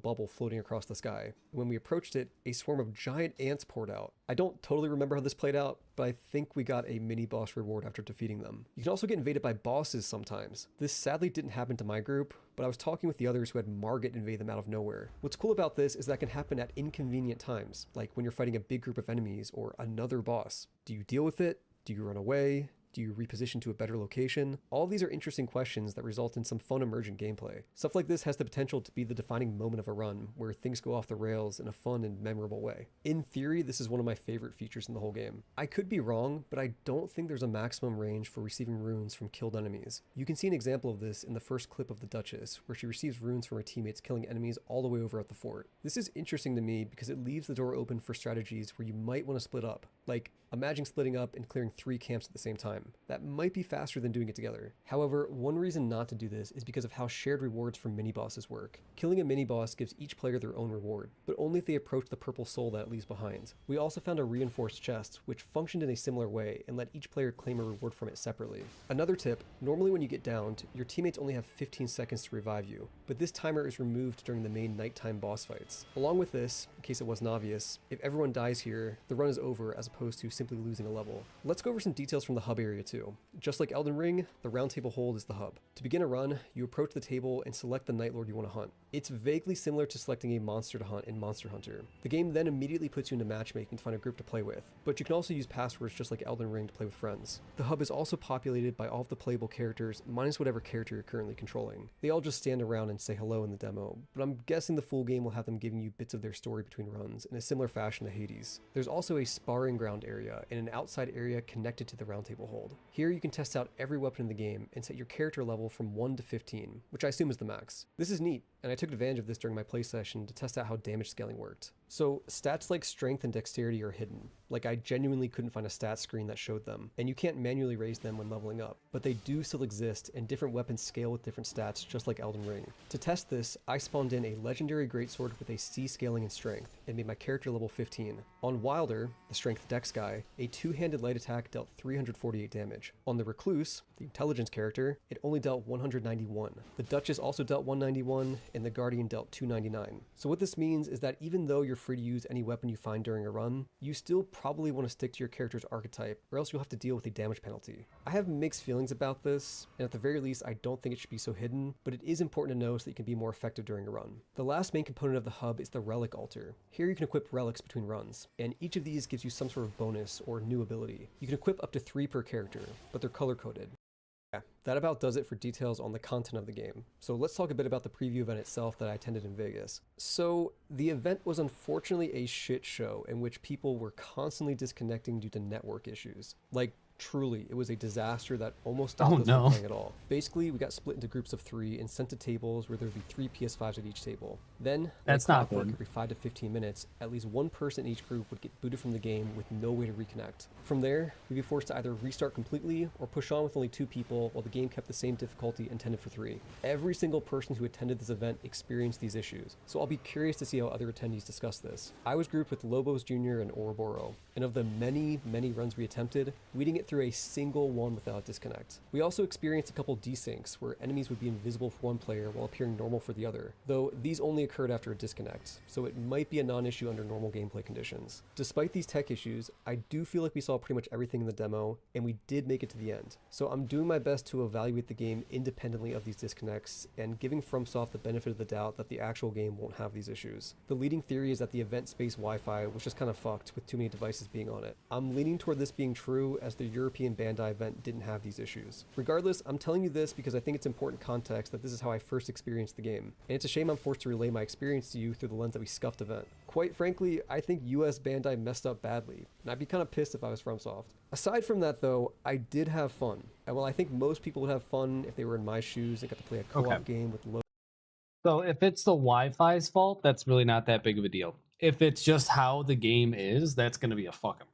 bubble floating across the sky. When we approached it, a swarm of giant ants poured out. I don't totally remember how this played out, but I think we got a mini boss reward after defeating them. You can also get invaded by bosses sometimes. This sadly didn't happen to my group, but I was talking with the others who had Margit invade them out of nowhere. What's cool about this is that can happen at inconvenient times, like when you're fighting a big group of enemies or another boss. Do you deal with it? Do you run away? Do you reposition to a better location? All of these are interesting questions that result in some fun emergent gameplay. Stuff like this has the potential to be the defining moment of a run, where things go off the rails in a fun and memorable way. In theory, this is one of my favorite features in the whole game. I could be wrong, but I don't think there's a maximum range for receiving runes from killed enemies. You can see an example of this in the first clip of the Duchess, where she receives runes from her teammates killing enemies all the way over at the fort. This is interesting to me because it leaves the door open for strategies where you might want to split up. Like, imagine splitting up and clearing 3 camps at the same time. That might be faster than doing it together. However, one reason not to do this is because of how shared rewards from mini-bosses work. Killing a mini-boss gives each player their own reward, but only if they approach the purple soul that it leaves behind. We also found a reinforced chest, which functioned in a similar way and let each player claim a reward from it separately. Another tip, normally when you get downed, your teammates only have 15 seconds to revive you, but this timer is removed during the main nighttime boss fights. Along with this, in case it wasn't obvious, if everyone dies here, the run is over as opposed to simply losing a level. Let's go over some details from the hub area too. Just like Elden Ring, the round table hold is the hub. To begin a run, you approach the table and select the Night Lord you want to hunt. It's vaguely similar to selecting a monster to hunt in Monster Hunter. The game then immediately puts you into matchmaking to find a group to play with, but you can also use passwords just like Elden Ring to play with friends. The hub is also populated by all of the playable characters, minus whatever character you're currently controlling. They all just stand around and say hello in the demo, but I'm guessing the full game will have them giving you bits of their story between runs in a similar fashion to Hades. There's also a sparring ground area and an outside area connected to the round table hold. Here you can test out every weapon in the game and set your character level from 1 to 15, which I assume is the max. This is neat, and I took advantage of this during my play session to test out how damage scaling worked. So stats like strength and dexterity are hidden. Like, I genuinely couldn't find a stat screen that showed them, and you can't manually raise them when leveling up, but they do still exist, and different weapons scale with different stats just like Elden Ring. To test this, I spawned in a legendary greatsword with a C scaling in strength and made my character level 15. On Wilder, the strength dex guy, a 2-handed light attack dealt 348 damage. On the Recluse, the intelligence character, it only dealt 191. The Duchess also dealt 191, and the Guardian dealt 299. So what this means is that even though you're free to use any weapon you find during a run, you still probably want to stick to your character's archetype, or else you'll have to deal with a damage penalty. I have mixed feelings about this, and at the very least I don't think it should be so hidden, but it is important to know so that you can be more effective during a run. The last main component of the hub is the relic altar. Here you can equip relics between runs, and each of these gives you some sort of bonus or new ability. You can equip up to 3 per character, but they're color-coded. Yeah, that about does it for details on the content of the game. So let's talk a bit about the preview event itself that I attended in Vegas. So the event was unfortunately a shit show in which people were constantly disconnecting due to network issues. Like, truly, it was a disaster that almost stopped us from playing at all. Basically, we got split into groups of 3 and sent to tables where there would be 3 PS5s at each table. Then, like That's not clockwork, good. every 5 to 15 minutes, at least one person in each group would get booted from the game with no way to reconnect. From there, we'd be forced to either restart completely or push on with only 2 people while the game kept the same difficulty intended for 3. Every single person who attended this event experienced these issues, so I'll be curious to see how other attendees discuss this. I was grouped with Lobos Jr. and Ouroboros, and of the many runs we attempted, we didn't get through a single one without disconnect. We also experienced a couple desyncs where enemies would be invisible for one player while appearing normal for the other, though these only occurred after a disconnect, so it might be a non-issue under normal gameplay conditions. Despite these tech issues, I do feel like we saw pretty much everything in the demo, and we did make it to the end. So I'm doing my best to evaluate the game independently of these disconnects, and giving FromSoft the benefit of the doubt that the actual game won't have these issues. The leading theory is that the event space Wi-Fi was just kind of fucked with too many devices being on it. I'm leaning toward this being true, as the European Bandai event didn't have these issues. Regardless, I'm telling you this because I think it's important context that this is how I first experienced the game, and it's a shame I'm forced to relay my experience to you through the lens that we scuffed event. Quite frankly, I think US Bandai messed up badly, and I'd be kind of pissed if I was FromSoft. Aside from that though, I did have fun. And while I think most people would have fun if they were in my shoes and got to play a co-op game with low. So if it's the Wi-Fi's fault, that's really not that big of a deal. If it's just how the game is, that's going to be a fucking problem.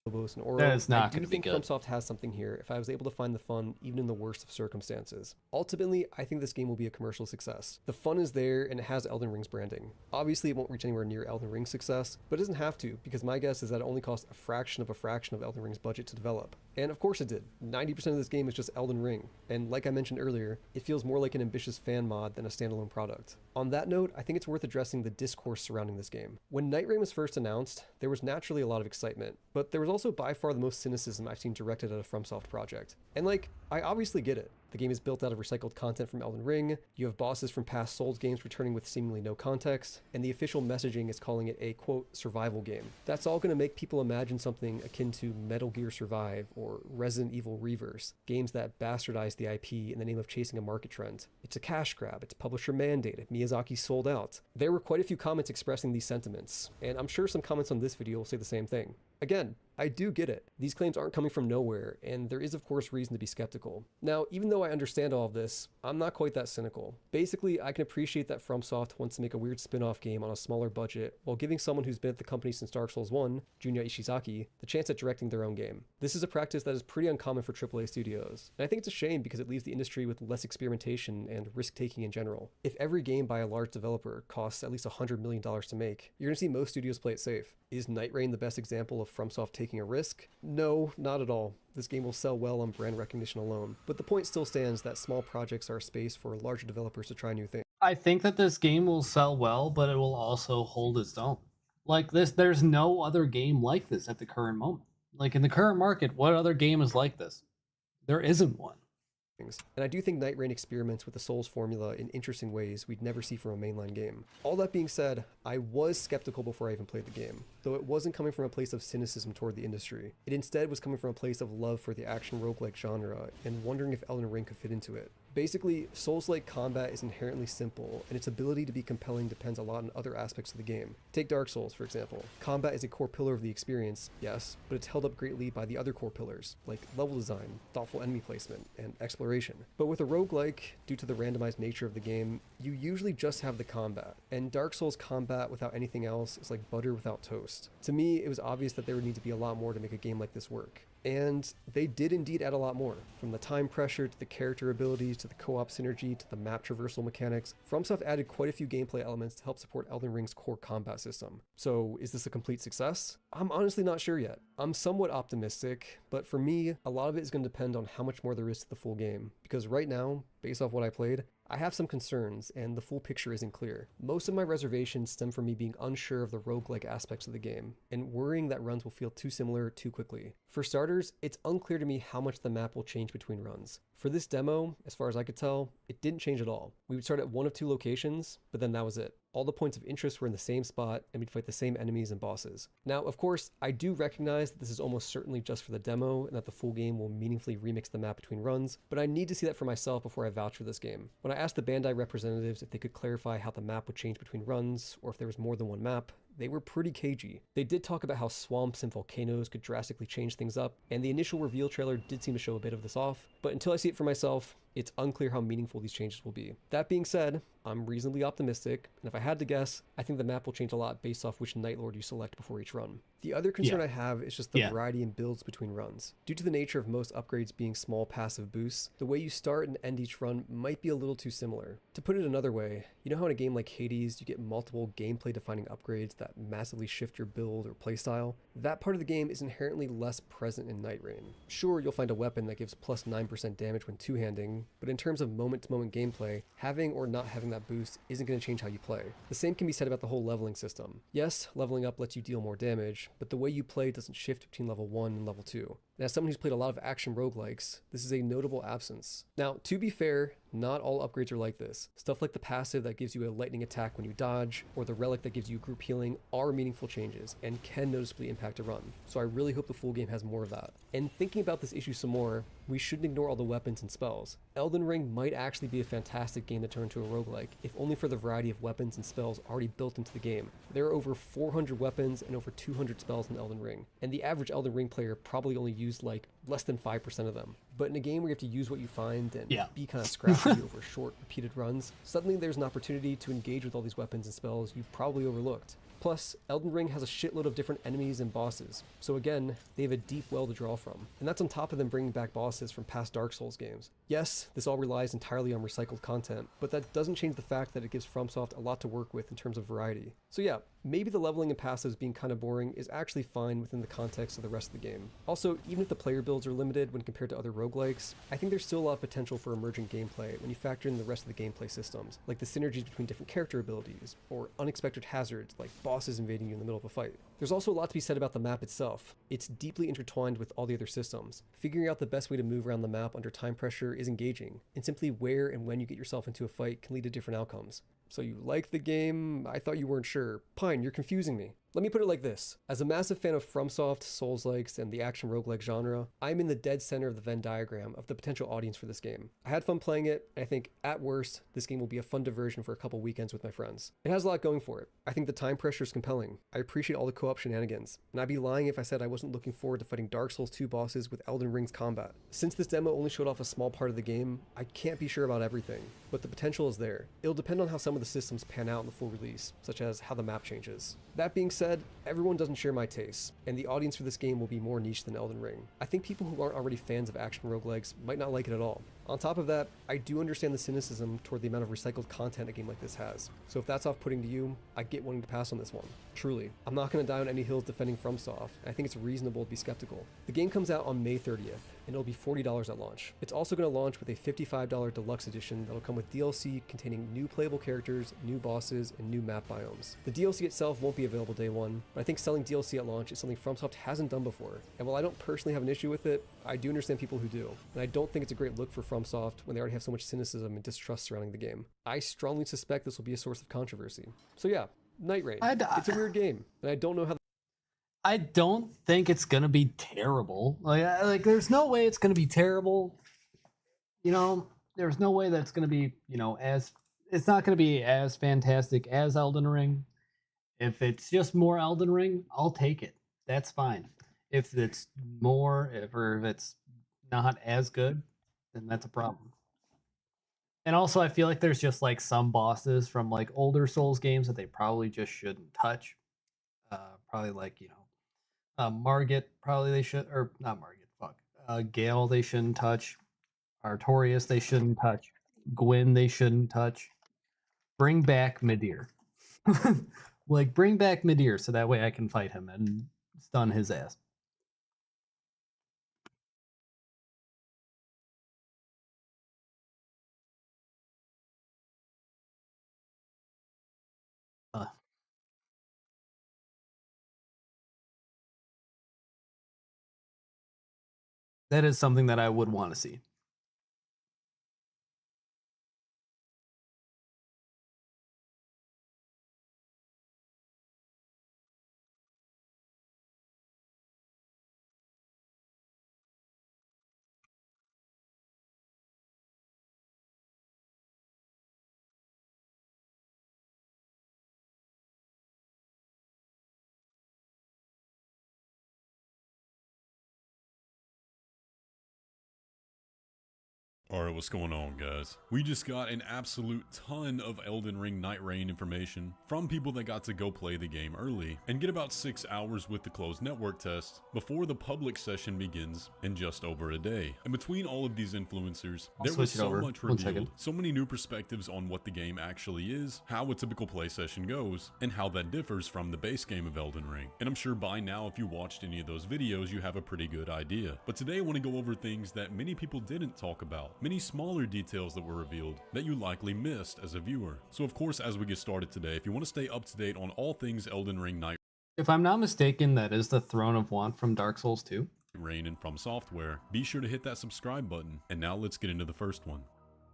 Lobos and Oro, That is not I do gonna be think good. FromSoft has something here if I was able to find the fun even in the worst of circumstances. Ultimately, I think this game will be a commercial success. The fun is there and it has Elden Ring's branding. Obviously, it won't reach anywhere near Elden Ring's success, but it doesn't have to, because my guess is that it only cost a fraction of Elden Ring's budget to develop. And of course it did. 90% of this game is just Elden Ring, and like I mentioned earlier, it feels more like an ambitious fan mod than a standalone product. On that note, I think it's worth addressing the discourse surrounding this game. When NIGHTREIGN was first announced, there was naturally a lot of excitement, but there was also by far the most cynicism I've seen directed at a FromSoft project. And like, I obviously get it. The game is built out of recycled content from Elden Ring, you have bosses from past Souls games returning with seemingly no context, and the official messaging is calling it a, quote, survival game. That's all going to make people imagine something akin to Metal Gear Survive or Resident Evil Reverse, games that bastardize the IP in the name of chasing a market trend. It's a cash grab, it's publisher mandated, Miyazaki sold out. There were quite a few comments expressing these sentiments, and I'm sure some comments on this video will say the same thing. Again, I do get it. These claims aren't coming from nowhere, and there is of course reason to be skeptical. Now, even though I understand all of this, I'm not quite that cynical. Basically, I can appreciate that FromSoft wants to make a weird spin-off game on a smaller budget, while giving someone who's been at the company since Dark Souls 1, Junya Ishizaki, the chance at directing their own game. This is a practice that is pretty uncommon for AAA studios, and I think it's a shame because it leaves the industry with less experimentation and risk-taking in general. If every game by a large developer costs at least $100 million to make, you're going to see most studios play it safe. Is NIGHTREIGN the best example of FromSoft taking a risk? No, not at all. This game will sell well on brand recognition alone, but the point still stands that small projects are a space for larger developers to try new things. I think that this game will sell well, but it will also hold its own. Like this, there's no other game like this at the current moment. Like in the current market, what other game is like this? There isn't one. And I do think NIGHTREIGN experiments with the Souls formula in interesting ways we'd never see from a mainline game. All that being said, I was skeptical before I even played the game, though it wasn't coming from a place of cynicism toward the industry. It instead was coming from a place of love for the action roguelike genre and wondering if Elden Ring could fit into it. Basically, Souls-like combat is inherently simple, and its ability to be compelling depends a lot on other aspects of the game. Take Dark Souls, for example. Combat is a core pillar of the experience, yes, but it's held up greatly by the other core pillars, like level design, thoughtful enemy placement, and exploration. But with a roguelike, due to the randomized nature of the game, you usually just have the combat, and Dark Souls combat without anything else is like butter without toast. To me, it was obvious that there would need to be a lot more to make a game like this work. And they did indeed add a lot more. From the time pressure to the character abilities to the co-op synergy to the map traversal mechanics, FromSoft added quite a few gameplay elements to help support Elden Ring's core combat system. So is this a complete success? I'm honestly not sure yet. I'm somewhat optimistic, but for me, a lot of it is going to depend on how much more there is to the full game. Because right now, based off what I played, I have some concerns, and the full picture isn't clear. Most of my reservations stem from me being unsure of the roguelike aspects of the game, and worrying that runs will feel too similar too quickly. For starters, it's unclear to me how much the map will change between runs. For this demo, as far as I could tell, it didn't change at all. We would start at one of two locations, but then that was it. All the points of interest were in the same spot, and we'd fight the same enemies and bosses. Now, of course, I do recognize that this is almost certainly just for the demo, and that the full game will meaningfully remix the map between runs, but I need to see that for myself before I vouch for this game. When I asked the Bandai representatives if they could clarify how the map would change between runs, or if there was more than one map, they were pretty cagey. They did talk about how swamps and volcanoes could drastically change things up, and the initial reveal trailer did seem to show a bit of this off, but until I see it for myself, it's unclear how meaningful these changes will be. That being said, I'm reasonably optimistic, and if I had to guess, I think the map will change a lot based off which Night Lord you select before each run. The other concern I have is just the variety in builds between runs. Due to the nature of most upgrades being small passive boosts, the way you start and end each run might be a little too similar. To put it another way, you know how in a game like Hades you get multiple gameplay defining upgrades that massively shift your build or playstyle? That part of the game is inherently less present in NIGHTREIGN. Sure, you'll find a weapon that gives plus 9% damage when two-handing, but in terms of moment-to-moment gameplay, having or not having that boost isn't going to change how you play. The same can be said about the whole leveling system. Yes, leveling up lets you deal more damage, but the way you play doesn't shift between level 1 and level 2. And as someone who's played a lot of action roguelikes, this is a notable absence. Now, to be fair, not all upgrades are like this. Stuff like the passive that gives you a lightning attack when you dodge, or the relic that gives you group healing are meaningful changes and can noticeably impact a run. So I really hope the full game has more of that. And thinking about this issue some more, we shouldn't ignore all the weapons and spells. Elden Ring might actually be a fantastic game to turn to a roguelike, if only for the variety of weapons and spells already built into the game. There are over 400 weapons and over 200 spells in Elden Ring, and the average Elden Ring player probably only used like less than 5% of them. But in a game where you have to use what you find and be kind of scrappy over short, repeated runs, suddenly there's an opportunity to engage with all these weapons and spells you probably overlooked. Plus, Elden Ring has a shitload of different enemies and bosses, so again, they have a deep well to draw from. And that's on top of them bringing back bosses from past Dark Souls games. Yes, this all relies entirely on recycled content, but that doesn't change the fact that it gives FromSoft a lot to work with in terms of variety. So yeah, maybe the leveling and passives being kind of boring is actually fine within the context of the rest of the game. Also, even if the player builds are limited when compared to other roguelikes, I think there's still a lot of potential for emergent gameplay when you factor in the rest of the gameplay systems, like the synergies between different character abilities, or unexpected hazards like bosses invading you in the middle of a fight. There's also a lot to be said about the map itself. It's deeply intertwined with all the other systems. Figuring out the best way to move around the map under time pressure is engaging, and simply where and when you get yourself into a fight can lead to different outcomes. So you like the game? I thought you weren't sure. Pine, you're confusing me. Let me put it like this. As a massive fan of FromSoft, Souls-likes, and the action roguelike genre, I'm in the dead center of the Venn diagram of the potential audience for this game. I had fun playing it, and I think, at worst, this game will be a fun diversion for a couple weekends with my friends. It has a lot going for it. I think the time pressure is compelling. I appreciate all the co-op shenanigans, and I'd be lying if I said I wasn't looking forward to fighting Dark Souls 2 bosses with Elden Ring's combat. Since this demo only showed off a small part of the game, I can't be sure about everything, but the potential is there. It'll depend on how some of the systems pan out in the full release, such as how the map changes. That being said, everyone doesn't share my tastes, and the audience for this game will be more niche than Elden Ring. I think people who aren't already fans of action roguelikes might not like it at all. On top of that, I do understand the cynicism toward the amount of recycled content a game like this has. So if that's off-putting to you, I get wanting to pass on this one. Truly, I'm not going to die on any hills defending FromSoft, and I think it's reasonable to be skeptical. The game comes out on May 30th, and it'll be $40 at launch. It's also going to launch with a $55 deluxe edition that'll come with DLC containing new playable characters, new bosses, and new map biomes. The DLC itself won't be available day one, but I think selling DLC at launch is something FromSoft hasn't done before. And while I don't personally have an issue with it, I do understand people who do. And I don't think it's a great look for FromSoft when they already have so much cynicism and distrust surrounding the game. I strongly suspect this will be a source of controversy. So yeah, NIGHTREIGN. It's a weird game, and I don't know how. I don't think it's gonna be terrible. Like there's no way it's gonna be terrible. You know, there's no way that it's gonna be, it's not gonna be as fantastic as Elden Ring. If it's just more Elden Ring, I'll take it. That's fine. If it's if it's not as good, then that's a problem. And also, I feel like there's just like some bosses from like older Souls games that they probably just shouldn't touch. Probably like Margit, probably they should, or not Margit. Fuck, Gale they shouldn't touch. Artorias they shouldn't touch. Gwyn they shouldn't touch. Bring back Midir. Like bring back Midir so that way I can fight him and stun his ass. Uh, that is something that I would want to see. Alright, what's going on, guys? We just got an absolute ton of Elden Ring NIGHTREIGN information from people that got to go play the game early and get about 6 hours with the closed network test before the public session begins in just over a day. And between all of these influencers, there was so much revealed, so many new perspectives on what the game actually is, how a typical play session goes, and how that differs from the base game of Elden Ring. And I'm sure by now, if you watched any of those videos, you have a pretty good idea. But today I want to go over things that many people didn't talk about. Many smaller details that were revealed that you likely missed as a viewer. So of course, as we get started today, if you want to stay up to date on all things Elden Ring NIGHTREIGN If I'm not mistaken, that is the Throne of Want from Dark Souls 2. and From Software, be sure to hit that subscribe button. And now let's get into the first one.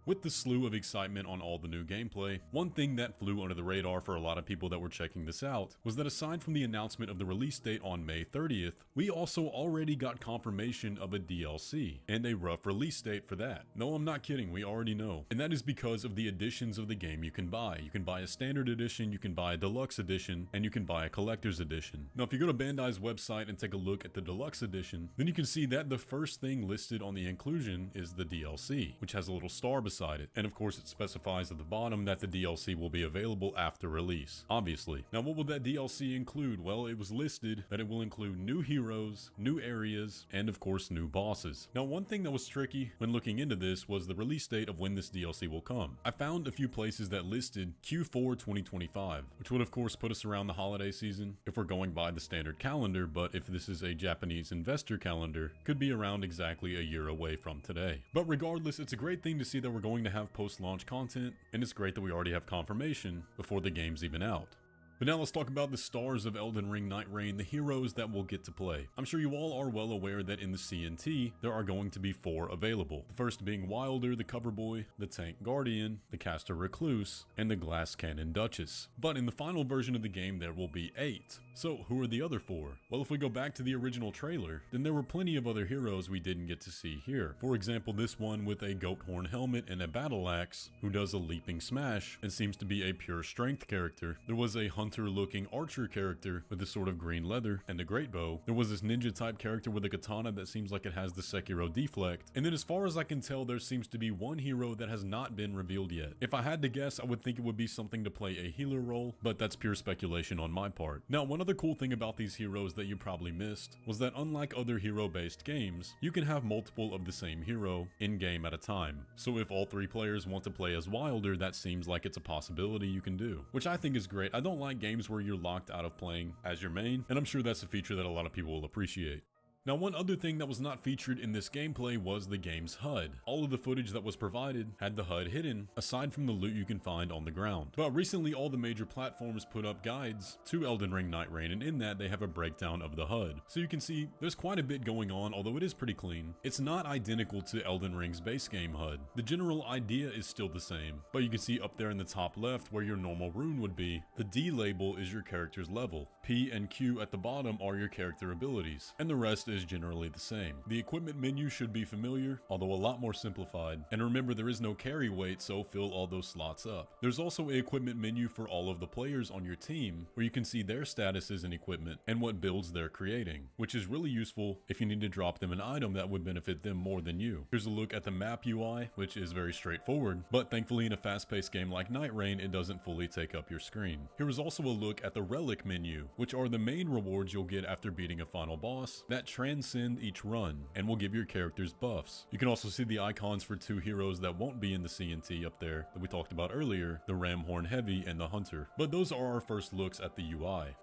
With the slew of excitement on all the new gameplay, one thing that flew under the radar for a lot of people that were checking this out was that aside from the announcement of the release date on May 30th, we also already got confirmation of a DLC, and a rough release date for that. No, I'm not kidding, we already know. And that is because of the editions of the game you can buy. You can buy a standard edition, you can buy a deluxe edition, and you can buy a collector's edition. Now, if you go to Bandai's website and take a look at the deluxe edition, then you can see that the first thing listed on the inclusion is the DLC, which has a little star beside it. And of course, it specifies at the bottom that the DLC will be available after release, obviously. Now, what will that DLC include? Well, it was listed that it will include new heroes, new areas, and of course, new bosses. Now, one thing that was tricky when looking into this was the release date of when this DLC will come. I found a few places that listed Q4 2025, which would of course put us around the holiday season if we're going by the standard calendar, but if this is a Japanese investor calendar, could be around exactly a year away from today. But regardless, it's a great thing to see that we're going to have post-launch content, and it's great that we already have confirmation before the game's even out. But now let's talk about the stars of Elden Ring NIGHTREIGN, the heroes that we'll get to play. I'm sure you all are well aware that in the CNT, there are going to be 4 available. The first being Wilder, the Cover Boy, the Tank Guardian, the Caster Recluse, and the Glass Cannon Duchess. But in the final version of the game, there will be 8. So who are the other 4? Well, if we go back to the original trailer, then there were plenty of other heroes we didn't get to see here. For example, this one with a goat horn helmet and a battle axe, who does a leaping smash and seems to be a pure strength character. There was a hunter-looking archer character with this sort of green leather and a great bow. There was this ninja-type character with a katana that seems like it has the Sekiro deflect. And then as far as I can tell, there seems to be one hero that has not been revealed yet. If I had to guess, I would think it would be something to play a healer role, but that's pure speculation on my part. Now, one other cool thing about these heroes that you probably missed was that unlike other hero-based games, you can have multiple of the same hero in-game at a time. So if all 3 players want to play as Wilder, that seems like it's a possibility you can do, which I think is great. I don't like games where you're locked out of playing as your main, and I'm sure that's a feature that a lot of people will appreciate. Now, one other thing that was not featured in this gameplay was the game's HUD. All of the footage that was provided had the HUD hidden, aside from the loot you can find on the ground. But recently, all the major platforms put up guides to Elden Ring NIGHTREIGN, and in that, they have a breakdown of the HUD. So you can see there's quite a bit going on, although it is pretty clean. It's not identical to Elden Ring's base game HUD. The general idea is still the same, but you can see up there in the top left where your normal rune would be, the D label is your character's level. P and Q at the bottom are your character abilities, and the rest is generally the same. The equipment menu should be familiar, although a lot more simplified. And remember, there is no carry weight, so fill all those slots up. There's also an equipment menu for all of the players on your team, where you can see their statuses and equipment and what builds they're creating, which is really useful if you need to drop them an item that would benefit them more than you. Here's a look at the map UI, which is very straightforward, but thankfully in a fast-paced game like NIGHTREIGN, it doesn't fully take up your screen. Here is also a look at the relic menu, which are the main rewards you'll get after beating a final boss that transcend each run and will give your characters buffs. You can also see the icons for 2 heroes that won't be in the CNT up there that we talked about earlier, the Ramhorn Heavy and the Hunter. But those are our first looks at the UI.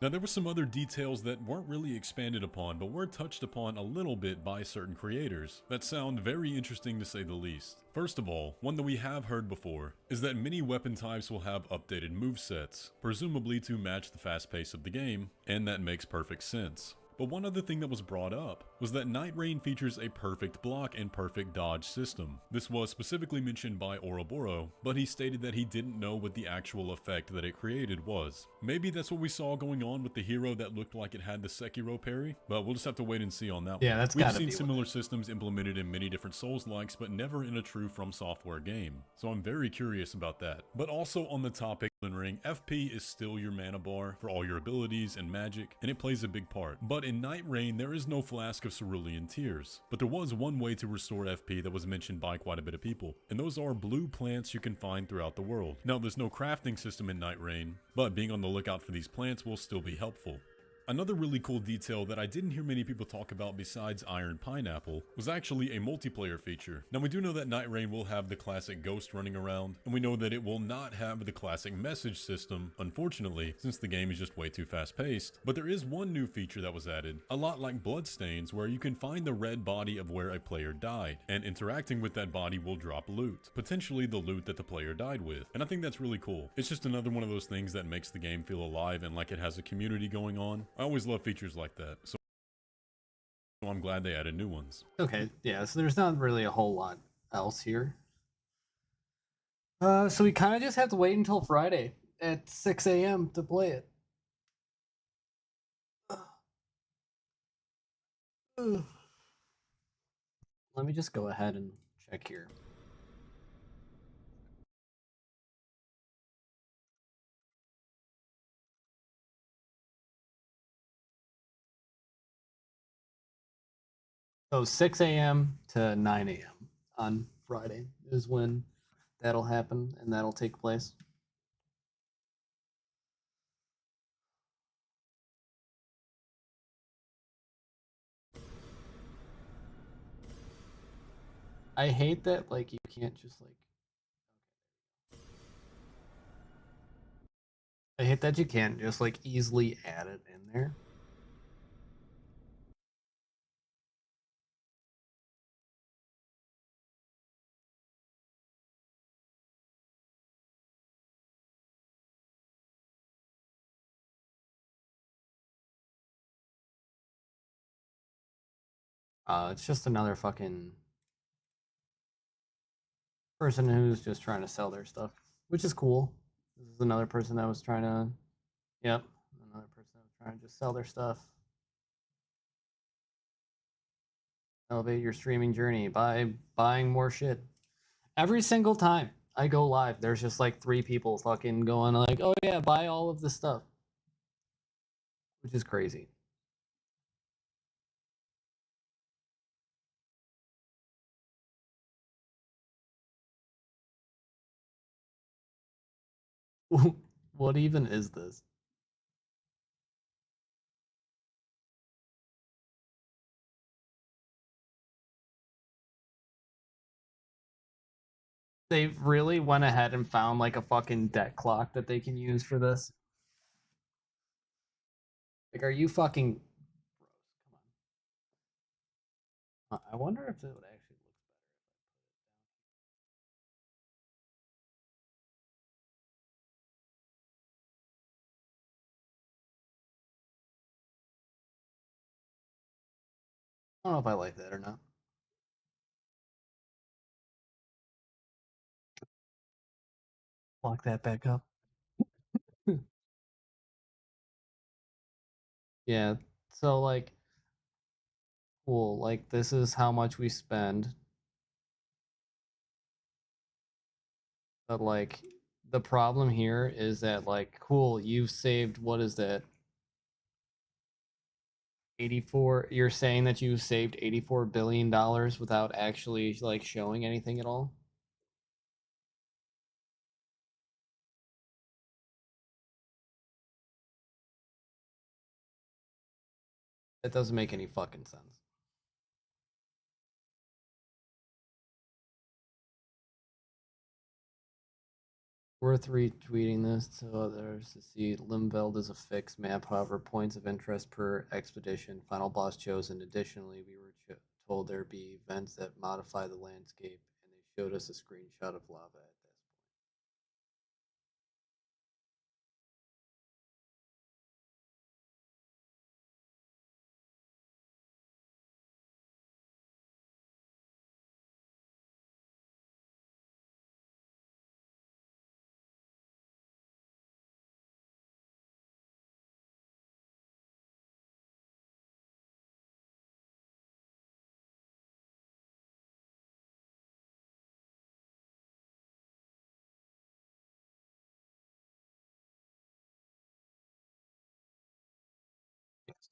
Now, there were some other details that weren't really expanded upon, but were touched upon a little bit by certain creators that sound very interesting to say the least. First of all, one that we have heard before is that many weapon types will have updated movesets, presumably to match the fast pace of the game, and that makes perfect sense. But one other thing that was brought up was that NIGHTREIGN features a perfect block and perfect dodge system. This was specifically mentioned by Ouroboros, but he stated that he didn't know what the actual effect that it created was. Maybe that's what we saw going on with the hero that looked like it had the Sekiro parry, but we'll just have to wait and see on that one. Yeah, that's We've seen similar systems implemented in many different Souls-likes, but never in a true From Software game. So I'm very curious about that. But also on the topic Elden Ring, FP is still your mana bar for all your abilities and magic, and it plays a big part. But in NIGHTREIGN, there is no flask of cerulean tears. But there was one way to restore FP that was mentioned by quite a bit of people, and those are blue plants you can find throughout the world. Now, there's no crafting system in NIGHTREIGN, but being on the lookout for these plants will still be helpful. Another really cool detail that I didn't hear many people talk about besides Iron Pineapple was actually a multiplayer feature. Now we do know that NIGHTREIGN will have the classic ghost running around, and we know that it will not have the classic message system, unfortunately, since the game is just way too fast paced. But there is one new feature that was added, a lot like Bloodstains, where you can find the red body of where a player died, and interacting with that body will drop loot, potentially the loot that the player died with. And I think that's really cool. It's just another one of those things that makes the game feel alive and like it has a community going on. I always love features like that, so I'm glad they added new ones. Okay, yeah, so there's not really a whole lot else here. So we kind of just have to wait until Friday at 6 a.m. to play it. Let me just go ahead and check here. So 6 a.m. to 9 a.m. on Friday is when that'll happen and that'll take place. I hate that, like, you can't just, like... I hate that you can't just, like, easily add it in there. It's just another fucking person who's just trying to sell their stuff, which is cool. This is another person that was trying to, yep, another person that was trying to just sell their stuff. Elevate your streaming journey by buying more shit. Every single time I go live, there's just like 3 people fucking going like, oh yeah, buy all of this stuff. Which is crazy. What even is this? They really went ahead and found like a fucking debt clock that they can use for this. Like, are you fucking gross? Come on. I wonder if it would actually look better if I put it down. I don't know if I like that or not. Lock that back up. Yeah. So like, cool. Like, this is how much we spend. But like, the problem here is that like, cool, you've saved, what is that? 84, you're saying that you saved $84 billion without actually like showing anything at all? That doesn't make any fucking sense. Worth retweeting this to others to see. Limveld is a fixed map, however, points of interest per expedition. Final boss chosen. Additionally, we were told there'd be events that modify the landscape, and they showed us a screenshot of lava at this point.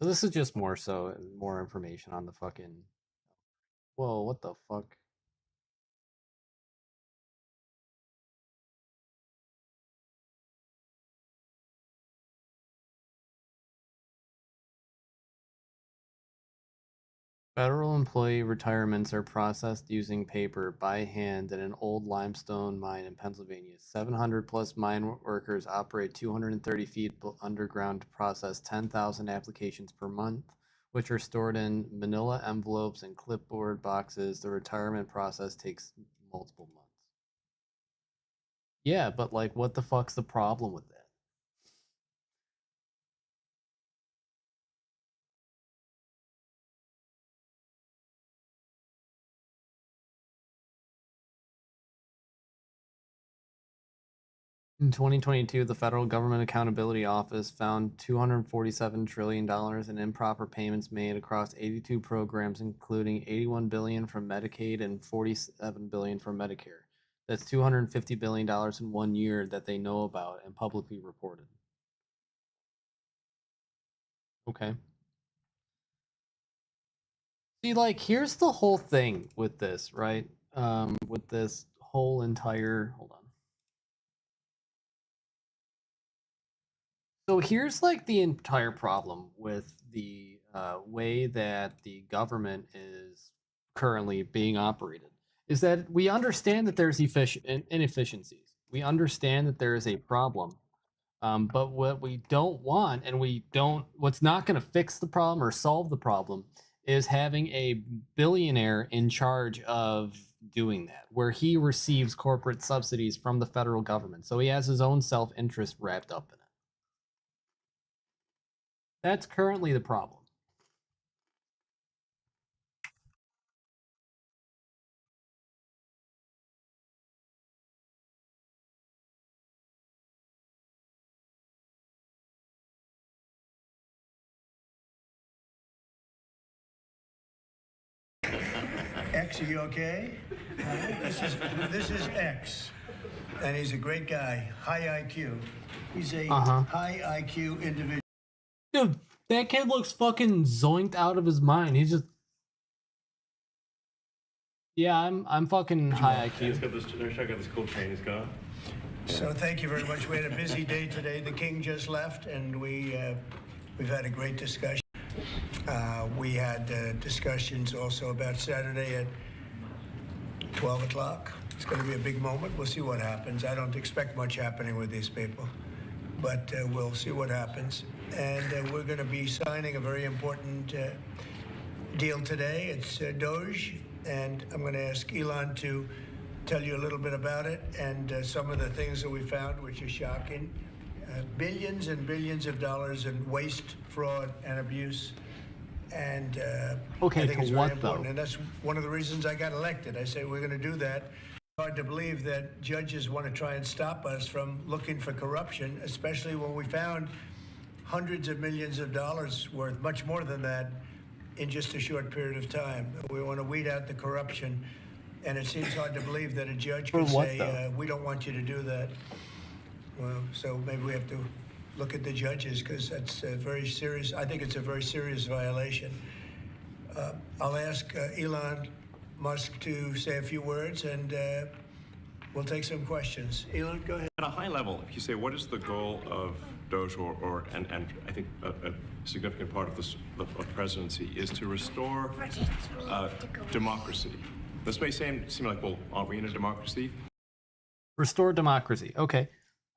So this is just more information on the fucking. Whoa, what the fuck? Federal employee retirements are processed using paper by hand in an old limestone mine in Pennsylvania. 700 plus mine workers operate 230 feet underground to process 10,000 applications per month, which are stored in manila envelopes and clipboard boxes. The retirement process takes multiple months. Yeah, but like, what the fuck's the problem with that? In 2022, the Federal Government Accountability Office found $247 trillion in improper payments made across 82 programs, including $81 billion from Medicaid and $47 billion from Medicare. That's $250 billion in 1 year that they know about and publicly reported. Okay. See, like, here's the whole thing with this, right? With this whole entire, hold on. So here's like the entire problem with the way that the government is currently being operated is that we understand that there's inefficiencies. We understand that there is a problem. But what we don't want, and what's not going to fix the problem or solve the problem is having a billionaire in charge of doing that, where he receives corporate subsidies from the federal government. So he has his own self interest wrapped up in it. That's currently the problem. X, are you okay? This is X, and he's a great guy, high IQ. He's a high IQ individual. Dude, that kid looks fucking zoinked out of his mind. He's just, yeah, I'm fucking high IQ. I got this cool chain. He's gone. So thank you very much. We had a busy day today. The king just left, and we've had a great discussion. We had discussions also about Saturday at 12 o'clock. It's going to be a big moment. We'll see what happens. I don't expect much happening with these people, but we'll see what happens. And we're going to be signing a very important deal today. It's Doge, and I'm going to ask Elon to tell you a little bit about it and some of the things that we found, which are shocking. Billions and billions of dollars in waste, fraud, and abuse. And okay, I think it's very important. Though? And that's one of the reasons I got elected. I say we're going to do that. It's hard to believe that judges want to try and stop us from looking for corruption, especially when we found hundreds of millions of dollars worth, much more than that, in just a short period of time. We want to weed out the corruption. And it seems hard to believe that a judge could say, we don't want you to do that. Well, so maybe we have to look at the judges, because that's a very serious, I think it's a very serious violation. I'll ask Elon Musk to say a few words, and we'll take some questions. Elon, go ahead. At a high level, if you say, what is the goal of Doge, and I think a significant part of the presidency is to restore democracy. This may seem like, well, aren't we in a democracy? Restore democracy. Okay.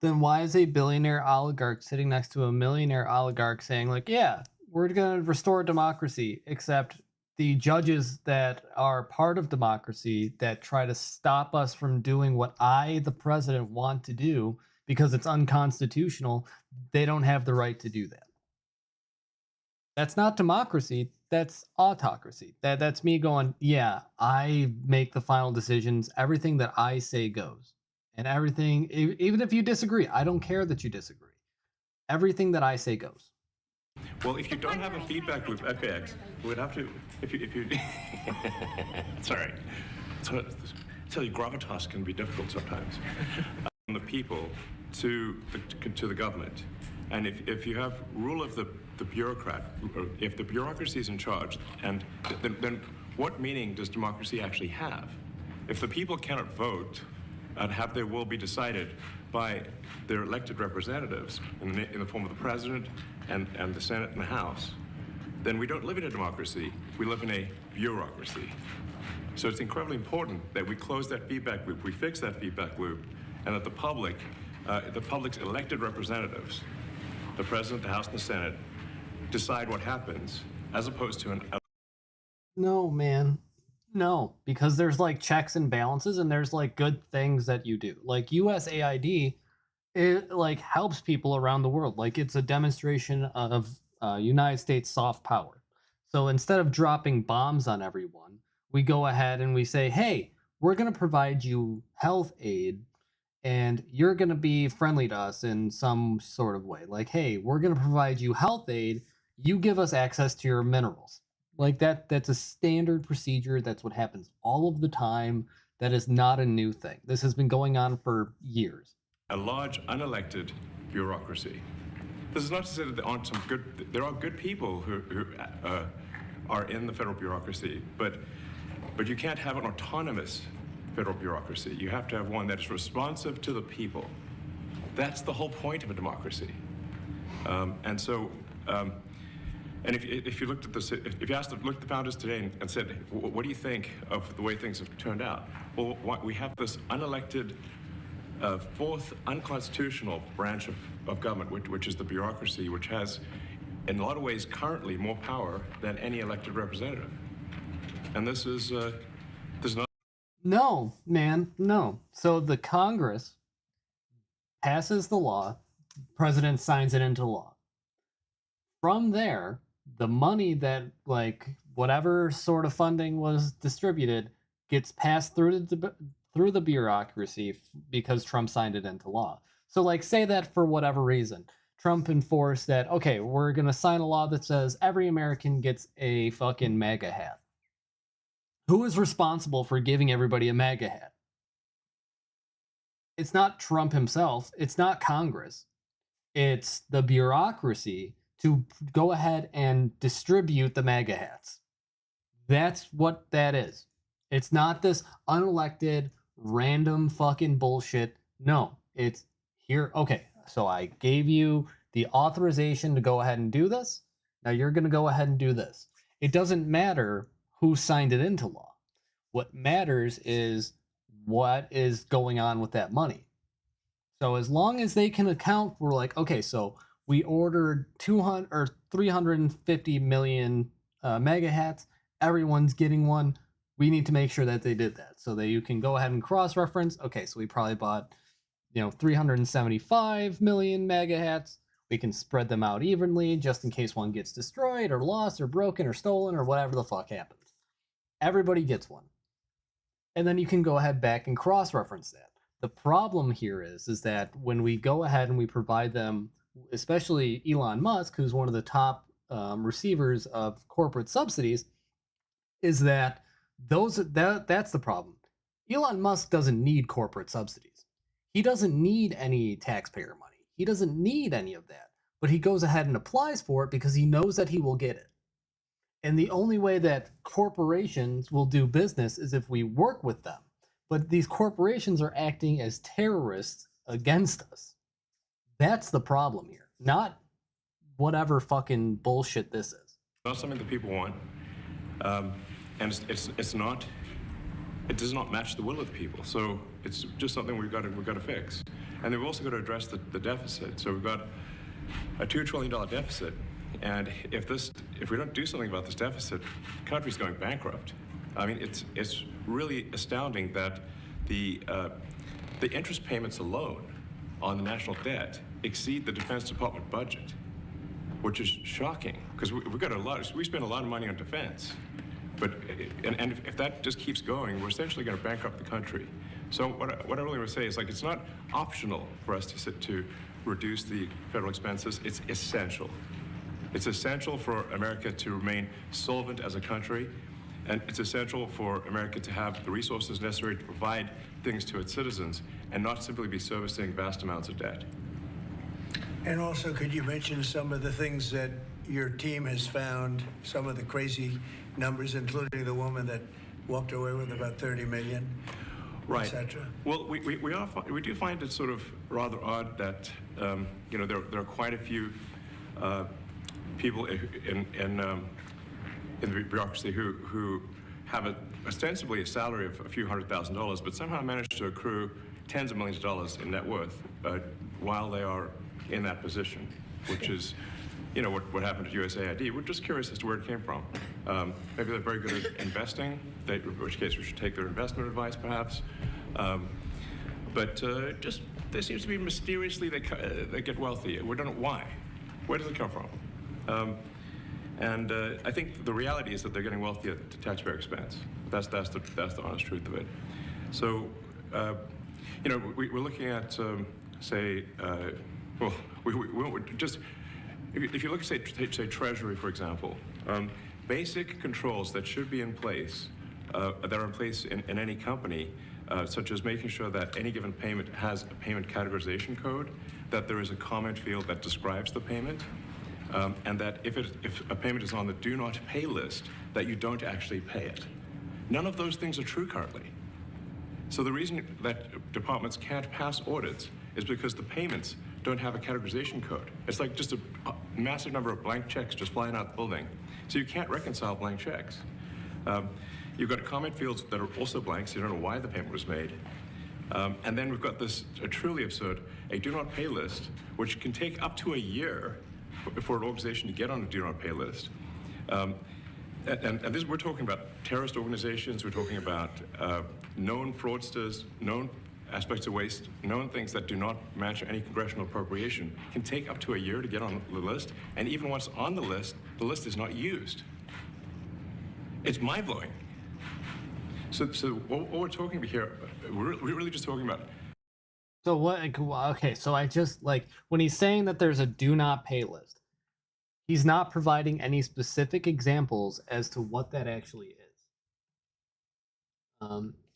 Then why is a billionaire oligarch sitting next to a millionaire oligarch saying, like, yeah, we're going to restore democracy, except the judges that are part of democracy that try to stop us from doing what I, the president, want to do because it's unconstitutional, they don't have the right to do that. That's not democracy. That's autocracy. That's me going, yeah, I make the final decisions. Everything that I say goes. And everything, even if you disagree, I don't care that you disagree. Everything that I say goes. Well, if you don't have a feedback loop, FAX, we would have to, if you it's all right. So, tell you, gravitas can be difficult sometimes. From the people to the government. And if you have rule of the the bureaucrat, if the bureaucracy is in charge, and then what meaning does democracy actually have? If the people cannot vote and have their will be decided by their elected representatives in the form of the president and the Senate and the House, then we don't live in a democracy, we live in a bureaucracy. So it's incredibly important that we close that feedback loop, we fix that feedback loop, and that the public's elected representatives, the president, the House, and the Senate, decide what happens, as opposed to No, man. No, because there's like checks and balances and there's like good things that you do. Like USAID, it like helps people around the world. Like it's a demonstration of United States soft power. So instead of dropping bombs on everyone, we go ahead and we say, hey, we're going to provide you health aid and you're going to be friendly to us in some sort of way. Like, hey, we're going to provide you health aid. You give us access to your minerals. Like that's a standard procedure. That's what happens all of the time. That is not a new thing. This has been going on for years. a large unelected bureaucracy. This is not to say that there aren't some good, there are good people who are in the federal bureaucracy, but you can't have an autonomous federal bureaucracy. You have to have one that is responsive to the people. That's the whole point of a democracy. And if you looked at this, if you asked looked at the founders today and said, what do you think of the way things have turned out? Well, we have this unelected, fourth unconstitutional branch of government, which is the bureaucracy, which has, in a lot of ways, currently more power than any elected representative. And this is not. No, man, no. So the Congress passes the law, president signs it into law. From there, the money that, like, whatever sort of funding was distributed gets passed through the bureaucracy because Trump signed it into law. So, like, say that for whatever reason, Trump enforced that, okay, we're going to sign a law that says every American gets a fucking MAGA hat. Who is responsible for giving everybody a MAGA hat? It's not Trump himself. It's not Congress. It's the bureaucracy to go ahead and distribute the MAGA hats. That's what that is. It's not this unelected, random fucking bullshit. No, it's here. Okay, so I gave you the authorization to go ahead and do this. Now you're going to go ahead and do this. It doesn't matter who signed it into law. What matters is what is going on with that money. So as long as they can account for, like, okay, so we ordered 200 or 350 million MAGA hats. Everyone's getting one. We need to make sure that they did that so that you can go ahead and cross-reference. Okay, so we probably bought, 375 million MAGA hats. We can spread them out evenly just in case one gets destroyed or lost or broken or stolen or whatever the fuck happens. Everybody gets one. And then you can go ahead back and cross-reference that. The problem here is that when we go ahead and we provide them, especially Elon Musk, who's one of the top receivers of corporate subsidies, is that that's the problem. Elon Musk doesn't need corporate subsidies. He doesn't need any taxpayer money. He doesn't need any of that. But he goes ahead and applies for it because he knows that he will get it. And the only way that corporations will do business is if we work with them. But these corporations are acting as terrorists against us. That's the problem here, not whatever fucking bullshit this is. Not something that people want, and it's not. It does not match the will of the people. So it's just something we've got to fix. And then we've also got to address the deficit. So we've got a $2 trillion deficit, and if we don't do something about this deficit, the country's going bankrupt. I mean, it's really astounding that the interest payments alone on the national debt exceed the Defense Department budget, which is shocking because we spend a lot of money on defense, but if that just keeps going, we're essentially going to bankrupt the country. So what I really want to say is, like, it's not optional for us to reduce the federal expenses. It's essential. It's essential for America to remain solvent as a country. And it's essential for America to have the resources necessary to provide things to its citizens and not simply be servicing vast amounts of debt. And also, could you mention some of the things that your team has found some of the crazy numbers, including the woman that walked away with about 30 million, Right. etc. Well, we do find it sort of rather odd that there are quite a few people in the bureaucracy who have ostensibly a salary of a few $100,000, but somehow manage to accrue tens of millions of dollars in net worth while they are in that position, which is, what happened at USAID. We're just curious as to where it came from. Maybe they're very good at investing, in which case we should take their investment advice, perhaps. But just there seems to be mysteriously they get wealthy. We don't know why. Where does it come from? And I think the reality is that they're getting wealthy at the taxpayer expense. That's the honest truth of it. So, we're looking at, say, if you look at, say, Treasury, for example, basic controls that should be in place, that are in place in any company, such as making sure that any given payment has a payment categorization code, that there is a comment field that describes the payment, and that if a payment is on the do not pay list, that you don't actually pay it. None of those things are true currently. So the reason that departments can't pass audits is because the payments don't have a categorization code. It's like just a massive number of blank checks just flying out the building. So you can't reconcile blank checks. You've got comment fields that are also blank, so you don't know why the payment was made. And then we've got this truly absurd, a do not pay list, which can take up to a year for an organization to get on a do not pay list. And this, we're talking about terrorist organizations, we're talking about known fraudsters, known aspects of waste, known things that do not match any congressional appropriation, can take up to a year to get on the list, and even once on the list is not used. It's mind-blowing. So what we're talking about here, we're really just talking about. So what? Okay, so I just when he's saying that there's a do not pay list, he's not providing any specific examples as to what that actually is.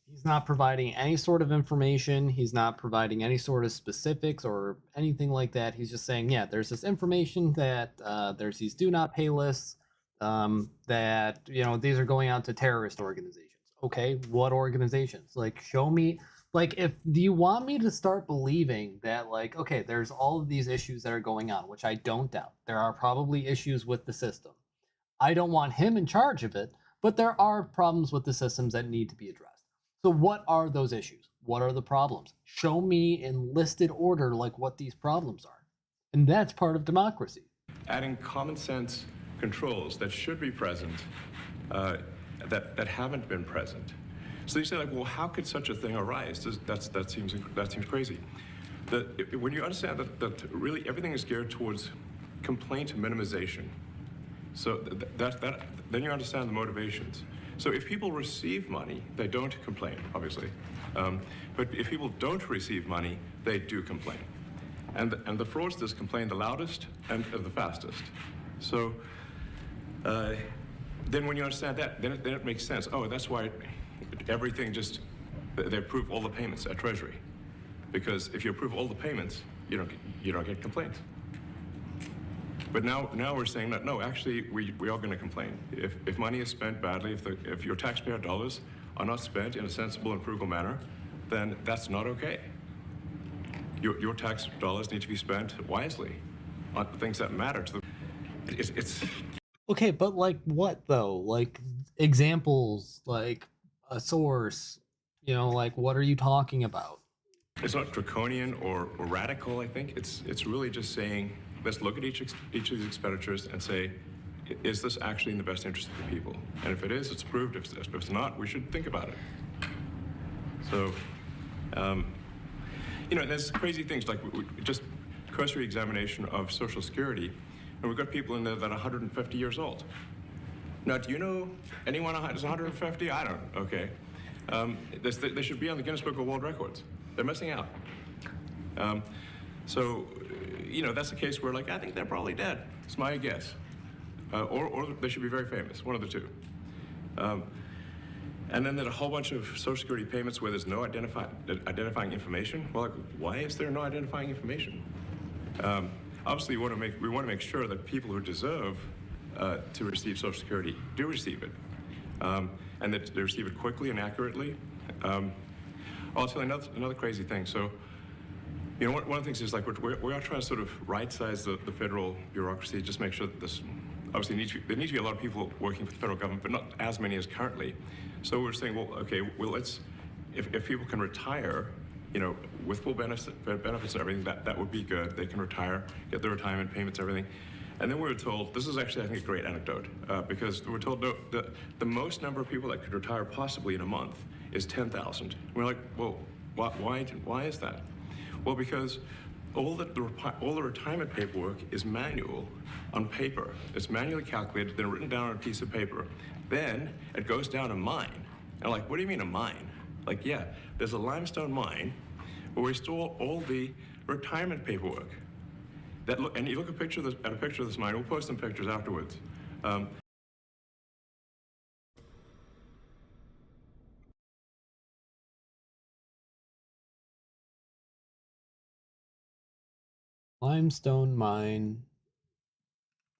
He's not providing any sort of information. He's not providing any sort of specifics or anything like that. He's just saying, yeah, there's this information that there's these do not pay lists that, these are going out to terrorist organizations. Okay, what organizations? Show me. Do you want me to start believing that, okay, there's all of these issues that are going on, which I don't doubt. There are probably issues with the system. I don't want him in charge of it, but there are problems with the systems that need to be addressed. So what are those issues? What are the problems? Show me in listed order what these problems are. And that's part of democracy. Adding common sense controls that should be present that haven't been present. So you say well, how could such a thing arise? That seems crazy. When you understand that really everything is geared towards complaint minimization, so then you understand the motivations. So if people receive money, they don't complain, obviously. But if people don't receive money, they do complain. And the fraudsters complain the loudest and the fastest. So then when you understand that, then it makes sense. Oh, that's why everything they approve all the payments at Treasury. Because if you approve all the payments, you don't get complaints. But now we're saying that, no, actually, we are going to complain. If money is spent badly, if your taxpayer dollars are not spent in a sensible and frugal manner, then that's not okay. Your tax dollars need to be spent wisely on the things that matter to them. It's Okay, but what though? Examples, a source, what are you talking about? It's not draconian or radical, I think. It's really just saying, let's look at each of these expenditures and say, is this actually in the best interest of the people? And if it is, it's approved. If it's not, we should think about it. So, there's crazy things just cursory examination of Social Security, and we've got people in there that are 150 years old. Now, do you know anyone who's 150? I don't. Okay. They should be on the Guinness Book of World Records. They're missing out. So, that's a case where, I think they're probably dead. It's my guess. Or they should be very famous, one of the two. And then there's a whole bunch of Social Security payments where there's no identifying information. Well, why is there no identifying information? obviously we want to make sure that people who deserve to receive Social Security do receive it, and that they receive it quickly and accurately. I'll tell you another crazy thing. So, you know, one of the things is like we are trying to sort of right-size the federal bureaucracy, just make sure that this, obviously there need to be a lot of people working for the federal government, but not as many as currently. So we're saying, well, okay, well, let's, if people can retire, you know, with full benefits and everything, that would be good. They can retire, get their retirement payments, everything. And then we were told, this is actually, I think, a great anecdote, because we're told the most number of people that could retire possibly in a month is 10,000. We're like, well, why is that? Well, because all the retirement paperwork is manual on paper. It's manually calculated, then written down on a piece of paper. Then it goes down a mine. And I'm like, what do you mean a mine? Like, yeah, there's a limestone mine where we store all the retirement paperwork. And you look at a picture of this mine. We'll post some pictures afterwards. Limestone mine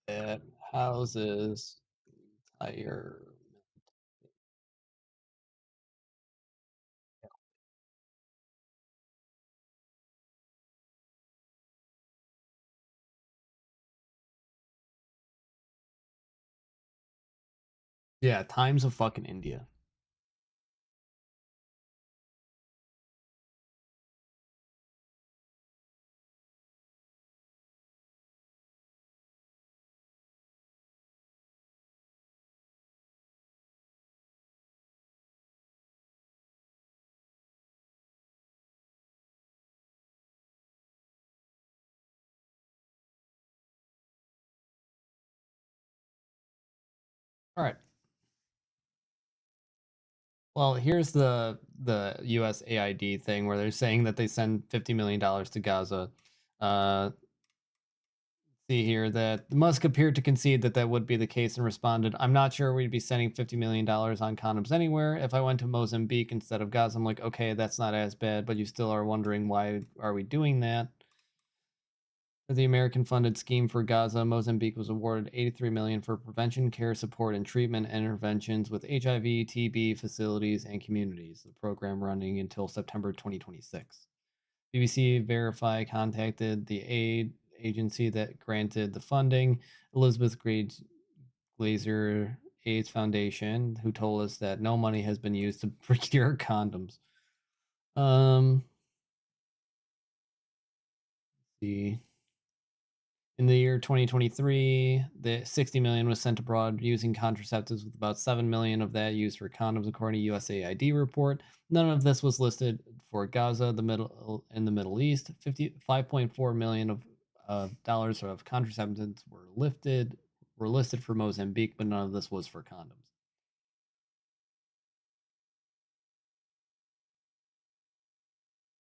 that houses entire. Yeah, Times of fucking India. All right. Well, here's the USAID thing where they're saying that they send $50 million to Gaza. See here that Musk appeared to concede that that would be the case and responded, I'm not sure we'd be sending $50 million on condoms anywhere. If I went to Mozambique instead of Gaza, I'm like, okay, that's not as bad, but you still are wondering why are we doing that? For the American-funded scheme for Gaza, Mozambique was awarded $83 million for prevention, care, support, and treatment interventions with HIV, TB facilities and communities. The program running until September 2026. BBC Verify contacted the aid agency that granted the funding, Elizabeth Glazer AIDS Foundation, who told us that no money has been used to procure condoms. Let's see. In the year 2023, the 60 million was sent abroad using contraceptives, with about 7 million of that used for condoms, according to USAID report. None of this was listed for Gaza, in the Middle East. 55.4 million of dollars of contraceptives were listed for Mozambique, but none of this was for condoms.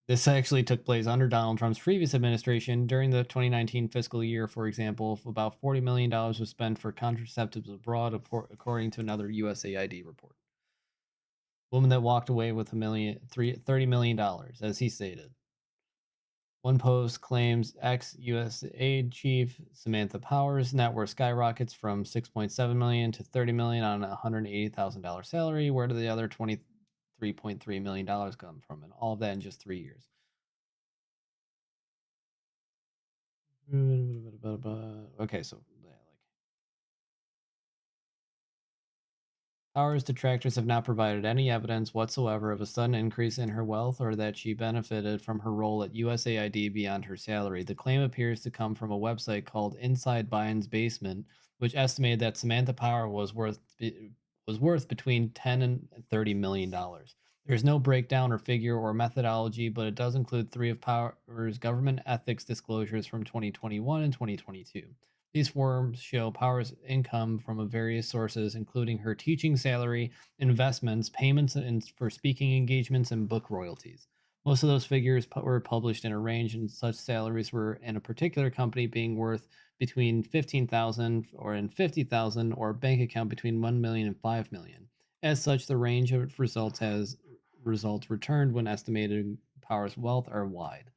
This actually took place under Donald Trump's previous administration. During the 2019 fiscal year, for example, about $40 million was spent for contraceptives abroad, according to another USAID report. Woman that walked away with $30 million, as he stated. One post claims ex-USAID chief Samantha Powers' net worth skyrockets from $6.7 million to $30 million on a $180,000 salary. Where did the other $23.3 million come from? And all of that in just 3 years. Okay, so Powers' detractors have not provided any evidence whatsoever of a sudden increase in her wealth or that she benefited from her role at USAID beyond her salary. The claim appears to come from a website called Inside Biden's Basement, which estimated that Samantha Power was worth between $10 and $30 million. There's no breakdown or figure or methodology, but it does include 3 of Power's government ethics disclosures from 2021 and 2022. These forms show Power's income from various sources, including her teaching salary, investments, payments for speaking engagements, and book royalties. Most of those figures were published in a range, and such salaries were in a particular company being worth between $15,000 and $50,000, or a bank account between $1 million and $5 million. As such, the range of results returned when estimating Power's wealth are wide.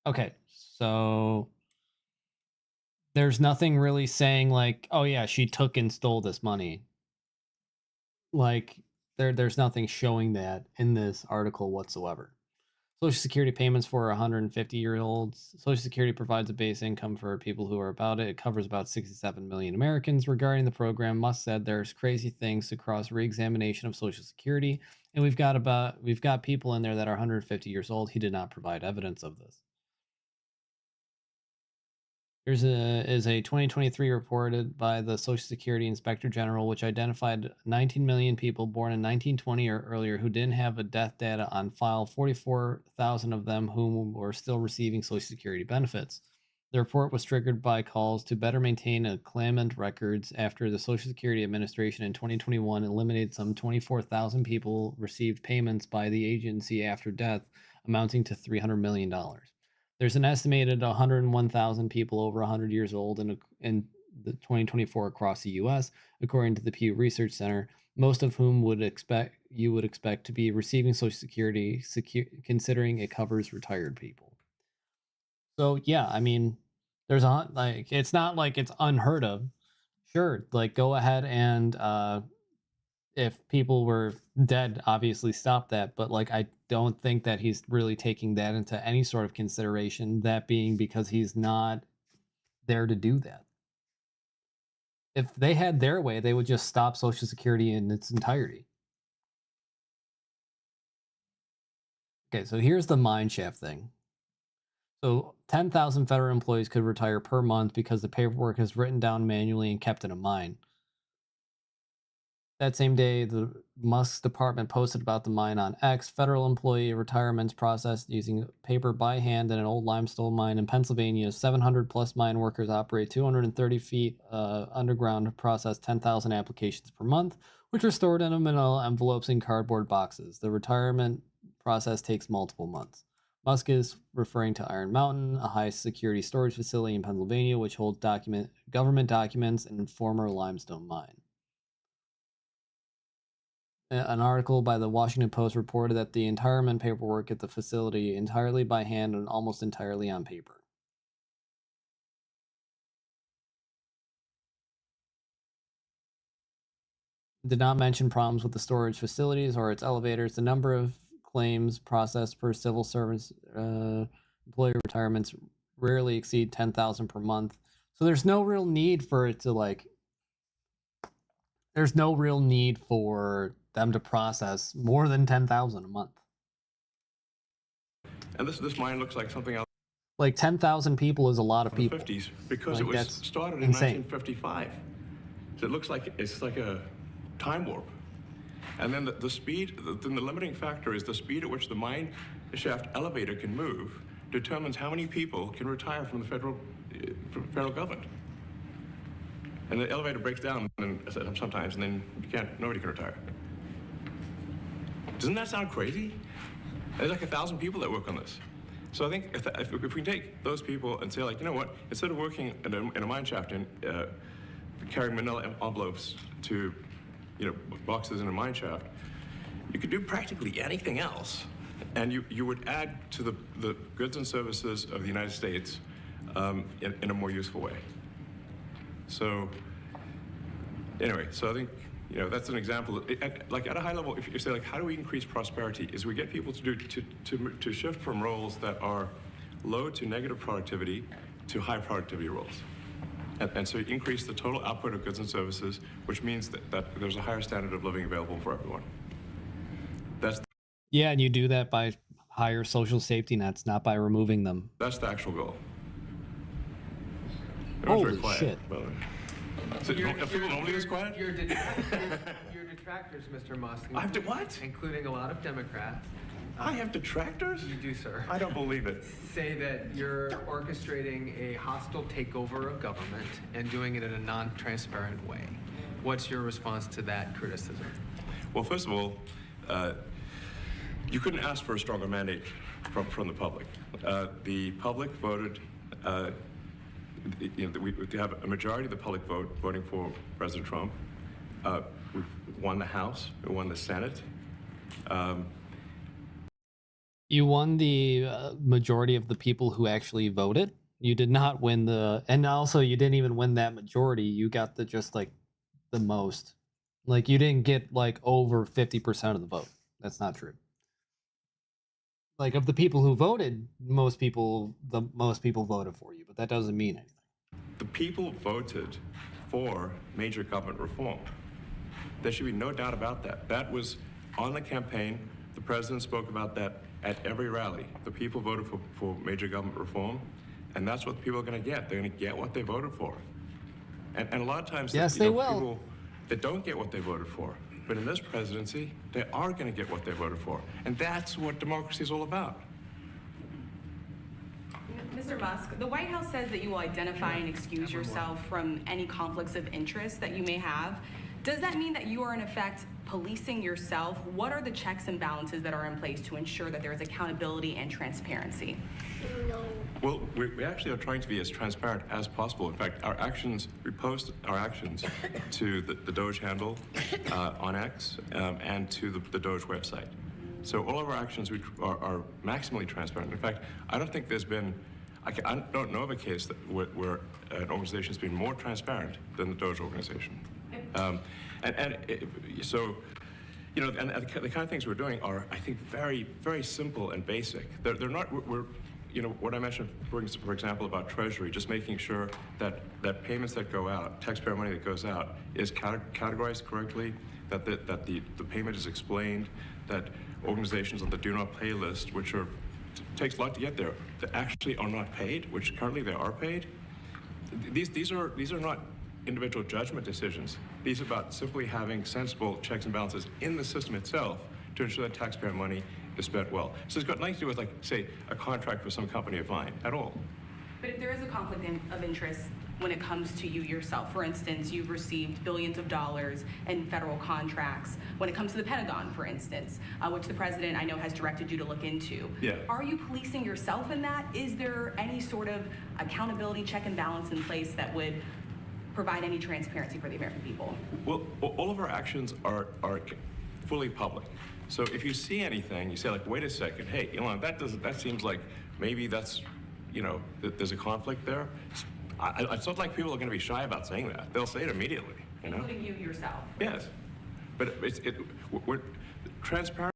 Okay, so there's nothing really saying like, oh yeah, she took and stole this money. Like there's nothing showing that in this article whatsoever. Social Security payments for 150-year-olds. Social Security provides a base income for people who are about it. It covers about 67 million Americans. Regarding the program, Musk said there's crazy things to cross re-examination of Social Security, and we've got people in there that are 150 years old. He did not provide evidence of this. Here's a 2023 reported by the Social Security Inspector General, which identified 19 million people born in 1920 or earlier who didn't have a death data on file, 44,000 of them whom were still receiving Social Security benefits. The report was triggered by calls to better maintain a claimant records after the Social Security Administration in 2021 eliminated some 24,000 people received payments by the agency after death, amounting to $300 million. There's an estimated 101,000 people over 100 years old in the 2024 across the U.S., according to the Pew Research Center, most of whom would expect to be receiving Social Security, considering it covers retired people. So yeah, I mean, there's it's not like it's unheard of. Sure, like go ahead and if people were dead, obviously stop that. But like, I don't think that he's really taking that into any sort of consideration. That being because he's not there to do that. If they had their way, they would just stop Social Security in its entirety. Okay, so here's the mine shaft thing. So 10,000 federal employees could retire per month because the paperwork is written down manually and kept in a mine. That same day, the Musk's department posted about the mine on X. Federal employee retirements processed using paper by hand in an old limestone mine in Pennsylvania. 700 plus mine workers operate 230 feet underground, process 10,000 applications per month, which are stored in manila envelopes and cardboard boxes. The retirement process takes multiple months. Musk is referring to Iron Mountain, a high security storage facility in Pennsylvania, which holds government documents and former limestone mine. An article by the Washington Post reported that the retirement paperwork at the facility entirely by hand and almost entirely on paper. Did not mention problems with the storage facilities or its elevators. The number of claims processed per civil service employee retirements rarely exceed 10,000 per month. So there's no real need for it to like. There's no real need for them to process more than 10,000 a month. And this mine looks like something else. Like 10,000 people is a lot of people. In the 50s, because like, it was started in insane. 1955. So it looks like it's like a time warp. And then the speed, then the limiting factor is the speed at which the mine shaft elevator can move determines how many people can retire from the federal government. And the elevator breaks down sometimes, and then nobody can retire. Doesn't that sound crazy? There's like 1,000 people that work on this. So I think if we can take those people and say, like, you know what, instead of working in a mine shaft and carrying manila envelopes to, boxes in a mine shaft, you could do practically anything else. And you would add to the goods and services of the United States in a more useful way. So anyway, so I think, that's an example. Like at a high level, if you say, like, how do we increase prosperity, is we get people to shift from roles that are low to negative productivity to high productivity roles. And so you increase the total output of goods and services, which means that there's a higher standard of living available for everyone. Yeah, and you do that by higher social safety nets, not by removing them. That's the actual goal. Holy shit. So people normally this quiet? Your detractors, Mr. Musk. I have to what? Including a lot of Democrats. I have detractors? You do, sir. I don't believe it. Say that you're orchestrating a hostile takeover of government and doing it in a non-transparent way. What's your response to that criticism? Well, first of all, you couldn't ask for a stronger mandate from the public. The public voted. We have a majority of the public voting for President Trump. We won the House. We won the Senate. You won the majority of the people who actually voted. You did not win the, and also you didn't even win that majority. You got the just like the most. Like you didn't get like over 50% of the vote. That's not true. Like of the people who voted, the most people voted for you, but that doesn't mean anything. The people voted for major government reform. There should be no doubt about that. That was on the campaign. The president spoke about that at every rally. The people voted for major government reform, and that's what the people are going to get. They're going to get what they voted for. And a lot of times, yes, they will. People that don't get what they voted for. But in this presidency, they are going to get what they voted for. And that's what democracy is all about. Mr. Musk, the White House says that you will identify and excuse yourself from any conflicts of interest that you may have. Does that mean that you are, in effect, policing yourself? What are the checks and balances that are in place to ensure that there is accountability and transparency? Well, we actually are trying to be as transparent as possible. In fact, our actions, we post our actions to the Doge handle on X and to the Doge website. So all of our actions are maximally transparent. In fact, I don't think there's been, I don't know of a case that where an organization has been more transparent than the Doge organization. So, you know, and the kind of things we're doing are, I think, very, very simple and basic. They're not, you know, what I mentioned, for example, about Treasury, just making sure that payments that go out, taxpayer money that goes out, is categorized correctly, that the payment is explained, that organizations on the do not pay list, which takes a lot to get there, that actually are not paid, which currently they are paid. These are not individual judgment decisions. These are about simply having sensible checks and balances in the system itself to ensure that taxpayer money is spent well. So it's got nothing to do with, like, say, a contract for some company of mine at all. But if there is a conflict of interest when it comes to you yourself, for instance, you've received billions of dollars in federal contracts. When it comes to the Pentagon, for instance, which the president I know has directed you to look into. Yeah. Are you policing yourself in that? Is there any sort of accountability check and balance in place that would provide any transparency for the American people? Well, all of our actions are fully public. So if you see anything, you say, like, wait a second, hey, Elon, that seems like maybe that's, you know, there's a conflict there. It's not like people are going to be shy about saying that. They'll say it immediately, you know? Including you yourself. Yes. But we're transparent.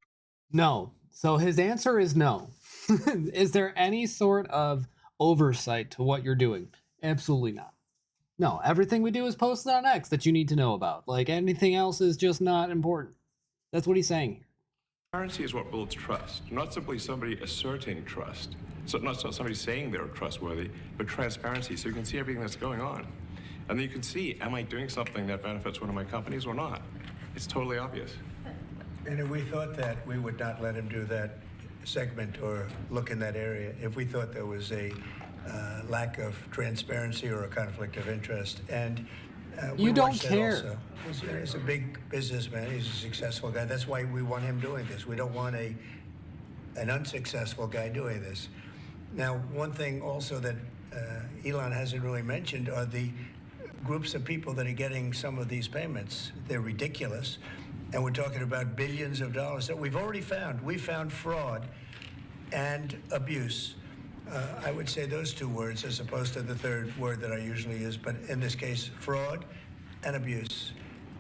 No. So his answer is no. Is there any sort of oversight to what you're doing? Absolutely not. No, everything we do is posted on X that you need to know about. Like, anything else is just not important. That's what he's saying here. Transparency is what builds trust, not simply somebody asserting trust. So not somebody saying they're trustworthy, but transparency, so you can see everything that's going on. And then you can see, am I doing something that benefits one of my companies or not? It's totally obvious. And if we thought that, we would not let him do that segment or look in that area if we thought there was a lack of transparency or a conflict of interest. And you don't care. He's a big businessman. He's a successful guy. That's why we want him doing this. We don't want an unsuccessful guy doing this. Now, one thing also that Elon hasn't really mentioned are the groups of people that are getting some of these payments. They're ridiculous. And we're talking about billions of dollars that we've already found. We found fraud and abuse. I would say those two words as opposed to the third word that I usually use, but in this case, fraud and abuse.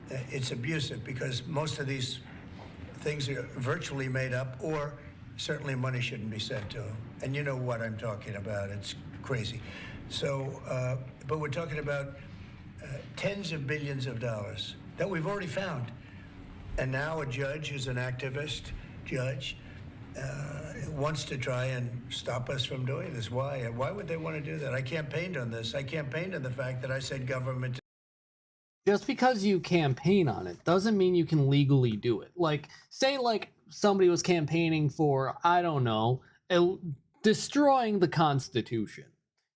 It's abusive because most of these things are virtually made up, or certainly money shouldn't be sent to them. And you know what I'm talking about. It's crazy. So, but we're talking about tens of billions of dollars that we've already found. And now a judge who's an activist judge wants to try and stop us from doing this. Why? Why would they want to do that? I campaigned on this. I campaigned on the fact that I said government. Just because you campaign on it doesn't mean you can legally do it. Like, say, like, somebody was campaigning for, I don't know, destroying the Constitution.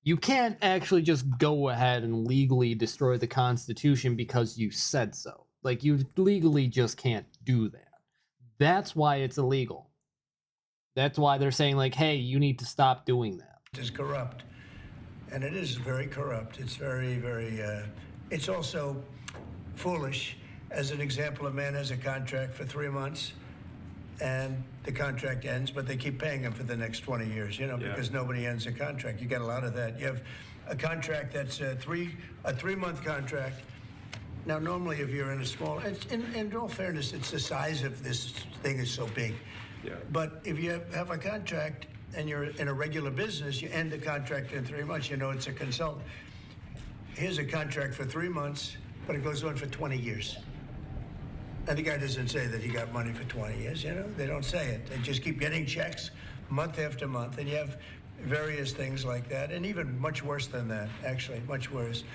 You can't actually just go ahead and legally destroy the Constitution because you said so. Like, you legally just can't do that. That's why it's illegal. That's why they're saying, like, hey, you need to stop doing that. It's corrupt. And it is very corrupt. It's very, very, it's also foolish. As an example, a man has a contract for 3 months, and the contract ends, but they keep paying them for the next 20 years, you know, because nobody ends a contract. You get a lot of that. You have a contract that's a three-month contract. Now, normally, if you're in a small, in all fairness, it's the size of this thing is so big. Yeah. But if you have a contract and you're in a regular business, you end the contract in 3 months. You know it's a consultant. Here's a contract for 3 months, but it goes on for 20 years. And the guy doesn't say that he got money for 20 years, you know? They don't say it. They just keep getting checks month after month. And you have various things like that, and even much worse than that, actually, much worse.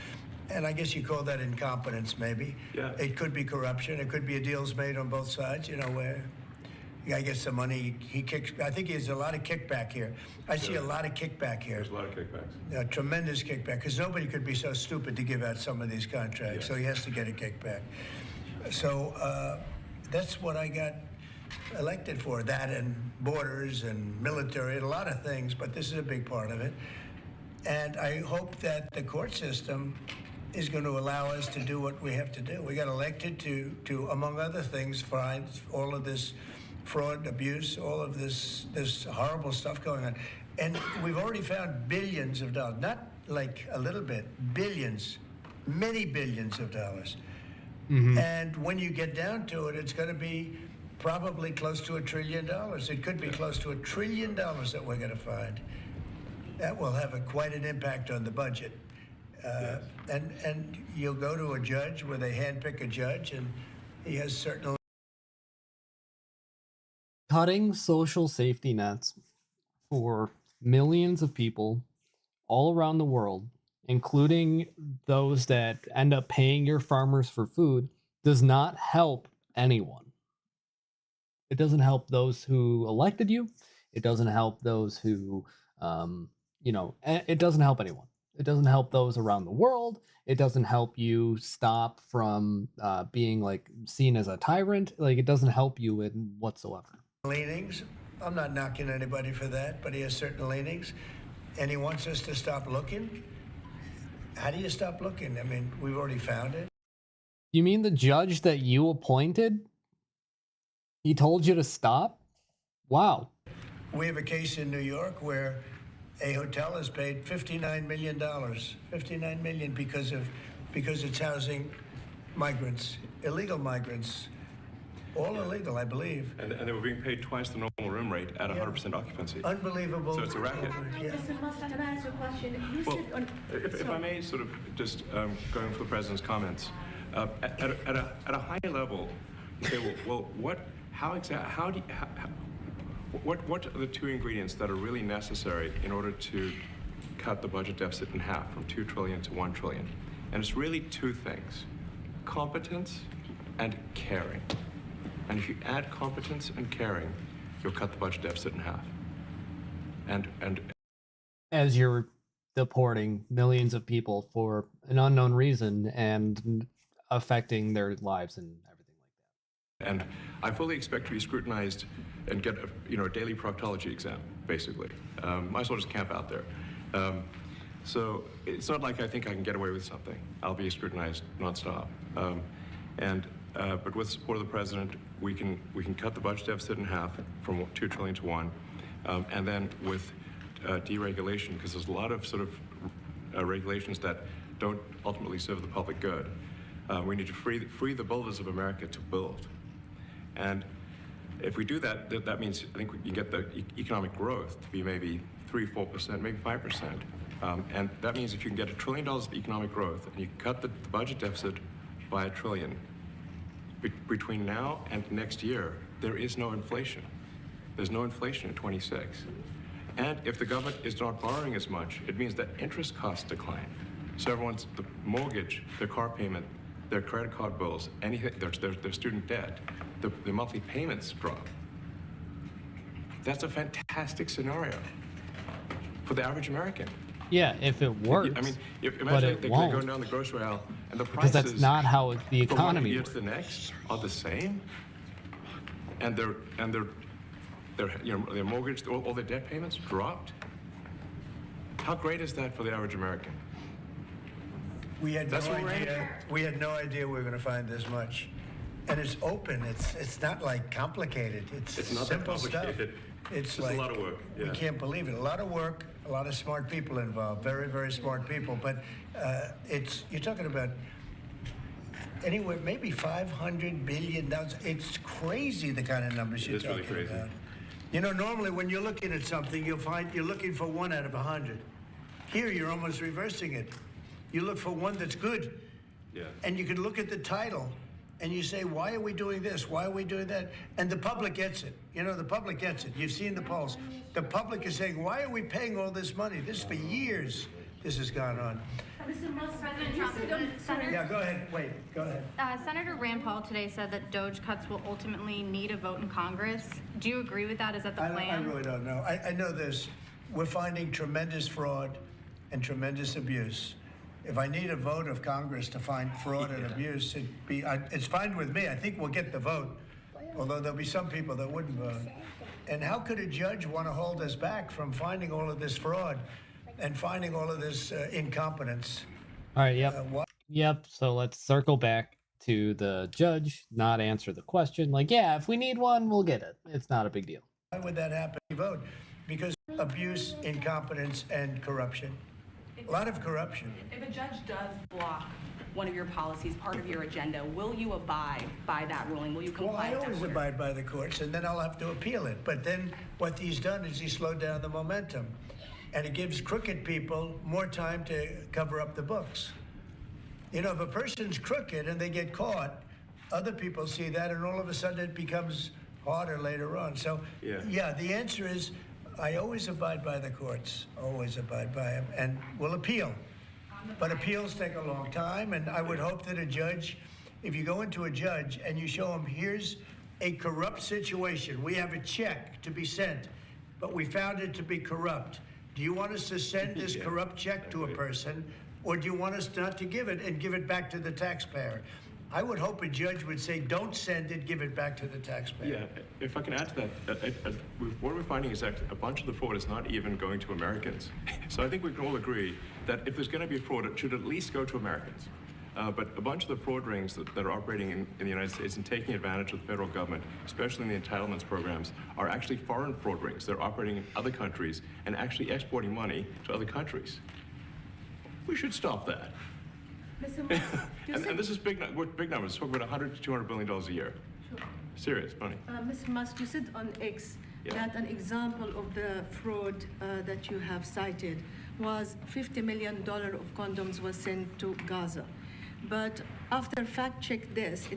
And I guess you call that incompetence, maybe. Yeah. It could be corruption. It could be deals made on both sides, you know, where the guy gets the money, he kicks. I think there's a lot of kickback here. I see a lot of kickback here. There's a lot of kickbacks. Tremendous kickback, because nobody could be so stupid to give out some of these contracts, so he has to get a kickback. So that's what I got elected for, that and borders and military and a lot of things, but this is a big part of it. And I hope that the court system is going to allow us to do what we have to do. We got elected to among other things, find all of this fraud, abuse, all of this horrible stuff going on. And we've already found billions of dollars, not like a little bit, billions, many billions of dollars. Mm-hmm. And when you get down to it, it's going to be probably close to $1 trillion. It could be close to $1 trillion that we're going to find. That will have quite an impact on the budget. And you'll go to a judge where they handpick a judge, and he has certain... Cutting social safety nets for millions of people all around the world, including those that end up paying your farmers for food, does not help anyone. It doesn't help those who elected you. It doesn't help those who, it doesn't help anyone. It doesn't help those around the world. It doesn't help you stop from being like seen as a tyrant. Like, it doesn't help you in whatsoever. Leanings. I'm not knocking anybody for that, but he has certain leanings, and he wants us to stop looking. How do you stop looking? I mean, we've already found it. You mean the judge that you appointed? He told you to stop? Wow. We have a case in New York where a hotel has paid $59 million. $59 million because it's housing migrants, illegal migrants. All illegal, I believe. And they were being paid twice the normal room rate at 100% occupancy. Unbelievable. So it's a racket. Yeah. Mr. Musk, can I ask you a question? Well, if I may sort of just going for the president's comments, at a high level, you say, well, what are the two ingredients that are really necessary in order to cut the budget deficit in half from 2 trillion to 1 trillion? And it's really two things: competence and caring. And if you add competence and caring, you'll cut the budget deficit in half. And as you're deporting millions of people for an unknown reason and affecting their lives and everything like that. And I fully expect to be scrutinized and get a daily proctology exam, basically. Might as well just camp out there. So it's not like I think I can get away with something. I'll be scrutinized nonstop. But with the support of the president, we can cut the budget deficit in half from 2 trillion to 1, and then with deregulation, because there's a lot of sort of regulations that don't ultimately serve the public good. We need to free the builders of America to build, and if we do that, that means I think we can get the economic growth to be maybe 3-4%, maybe 5%, and that means if you can get $1 trillion of economic growth and you cut the budget deficit by $1 trillion. Between now and next year, there is no inflation. There's no inflation in 26. And if the government is not borrowing as much, it means that interest costs decline. So everyone's, the mortgage, their car payment, their credit card bills, anything, their student debt, the monthly payments drop. That's a fantastic scenario for the average American. Yeah, if it works. I mean, imagine but it they're won't. going down the grocery aisle and the Because prices that's not how the from one economy year works. to the next are the same, and their mortgage, all their debt payments dropped. How great is that for the average American? We had That's no what we're aiming idea. We had no idea we were going to find this much. and it's open. It's not like complicated. It's not that simple stuff. complicated. It's just like, a lot of work. We Yeah. can't believe it. A lot of work, a lot of smart people involved. Very, very smart people. But you're talking about anywhere, maybe $500 billion. It's crazy the kind of numbers you're talking really crazy. about. You know, normally when you're looking at something, you'll find you're looking for 1 out of 100. Here, you're almost reversing it. You look for one that's good. Yeah. And you can look at the title and you say, why are we doing this? Why are we doing that? And the public gets it. You know, the public gets it. You've seen the polls. The public is saying, why are we paying all this money? This for years, this has gone on. Mr. Musk, President Trump, Yeah, go ahead. Wait, go ahead. Senator Rand Paul today said that Doge cuts will ultimately need a vote in Congress. Do you agree with that? Is that the plan? I really don't know. I know this. We're finding tremendous fraud and tremendous abuse. If I need a vote of Congress to find fraud and abuse, it's fine with me. I think we'll get the vote, although there'll be some people that wouldn't vote. And how could a judge want to hold us back from finding all of this fraud and finding all of this incompetence? All right, yep. So let's circle back to the judge, not answer the question. Like, yeah, if we need one, we'll get it. It's not a big deal. Why would that happen? Vote because abuse, incompetence, and corruption. A lot of corruption. If a judge does block one of your policies, part of your agenda, will you abide by that ruling? Will you comply? Well, I with that always order? abide by the courts, and then I'll have to appeal it. But then what he's done is he slowed down the momentum, and it gives crooked people more time to cover up the books. You know, if a person's crooked and they get caught, other people see that, and all of a sudden it becomes harder later on. So, yeah, the answer is I always abide by the courts, always abide by them, and will appeal. But appeals take a long time, and I would hope that a judge, if you go into a judge and you show him, here's a corrupt situation, we have a check to be sent, but we found it to be corrupt. Do you want us to send this corrupt check to a person, or do you want us not to give it and give it back to the taxpayer? I would hope a judge would say, don't send it, give it back to the taxpayer. Yeah, if I can add to that, what we're finding is that a bunch of the fraud is not even going to Americans. So I think we can all agree that if there's going to be fraud, it should at least go to Americans. But a bunch of the fraud rings that are operating in the United States and taking advantage of the federal government, especially in the entitlements programs, are actually foreign fraud rings. They're operating in other countries and actually exporting money to other countries. We should stop that. Mr. Musk, and this is big numbers. Talking about $100 to $200 billion a year. Sure. Serious money. Mr. Musk, you said on X that an example of the fraud that you have cited was $50 million of condoms was sent to Gaza. But after fact-check this,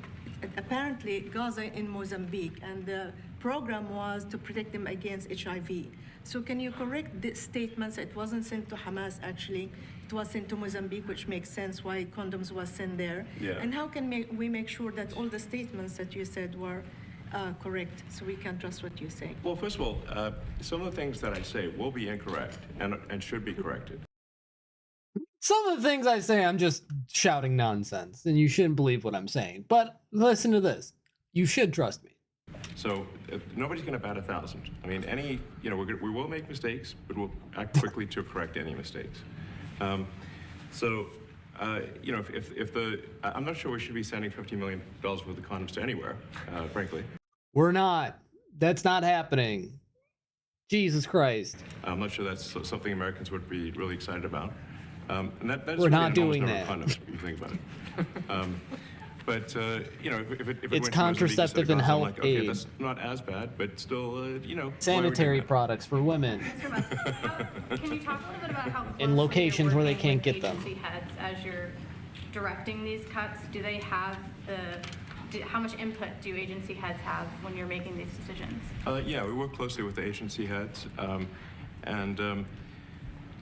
apparently Gaza in Mozambique, and the program was to protect them against HIV. So can you correct the statements? It wasn't sent to Hamas, actually. It was sent to Mozambique, which makes sense why condoms was sent there. Yeah. And how can we make sure that all the statements that you said were correct, so we can trust what you say? Well, first of all, some of the things that I say will be incorrect and should be corrected. Some of the things I say, I'm just shouting nonsense, and you shouldn't believe what I'm saying. But listen to this. You should trust me. So nobody's going to bat 1,000. I mean, we will make mistakes, but we'll act quickly to correct any mistakes. I'm not sure we should be sending $50 million worth of condoms to anywhere, frankly. We're not. That's not happening. Jesus Christ. I'm not sure that's something Americans would be really excited about. And that's We're not really doing an enormous that. number of condoms, if you think about it. But if it It's went to contraceptive and Mozambique, health I'm like, okay, aid. that's not as bad, but still, Sanitary products for women. Can you talk a little bit about how In closely locations you're where they working can't with get them. agency heads as you're directing these cuts? Do they have how much input do agency heads have when you're making these decisions? Yeah, we work closely with the agency heads,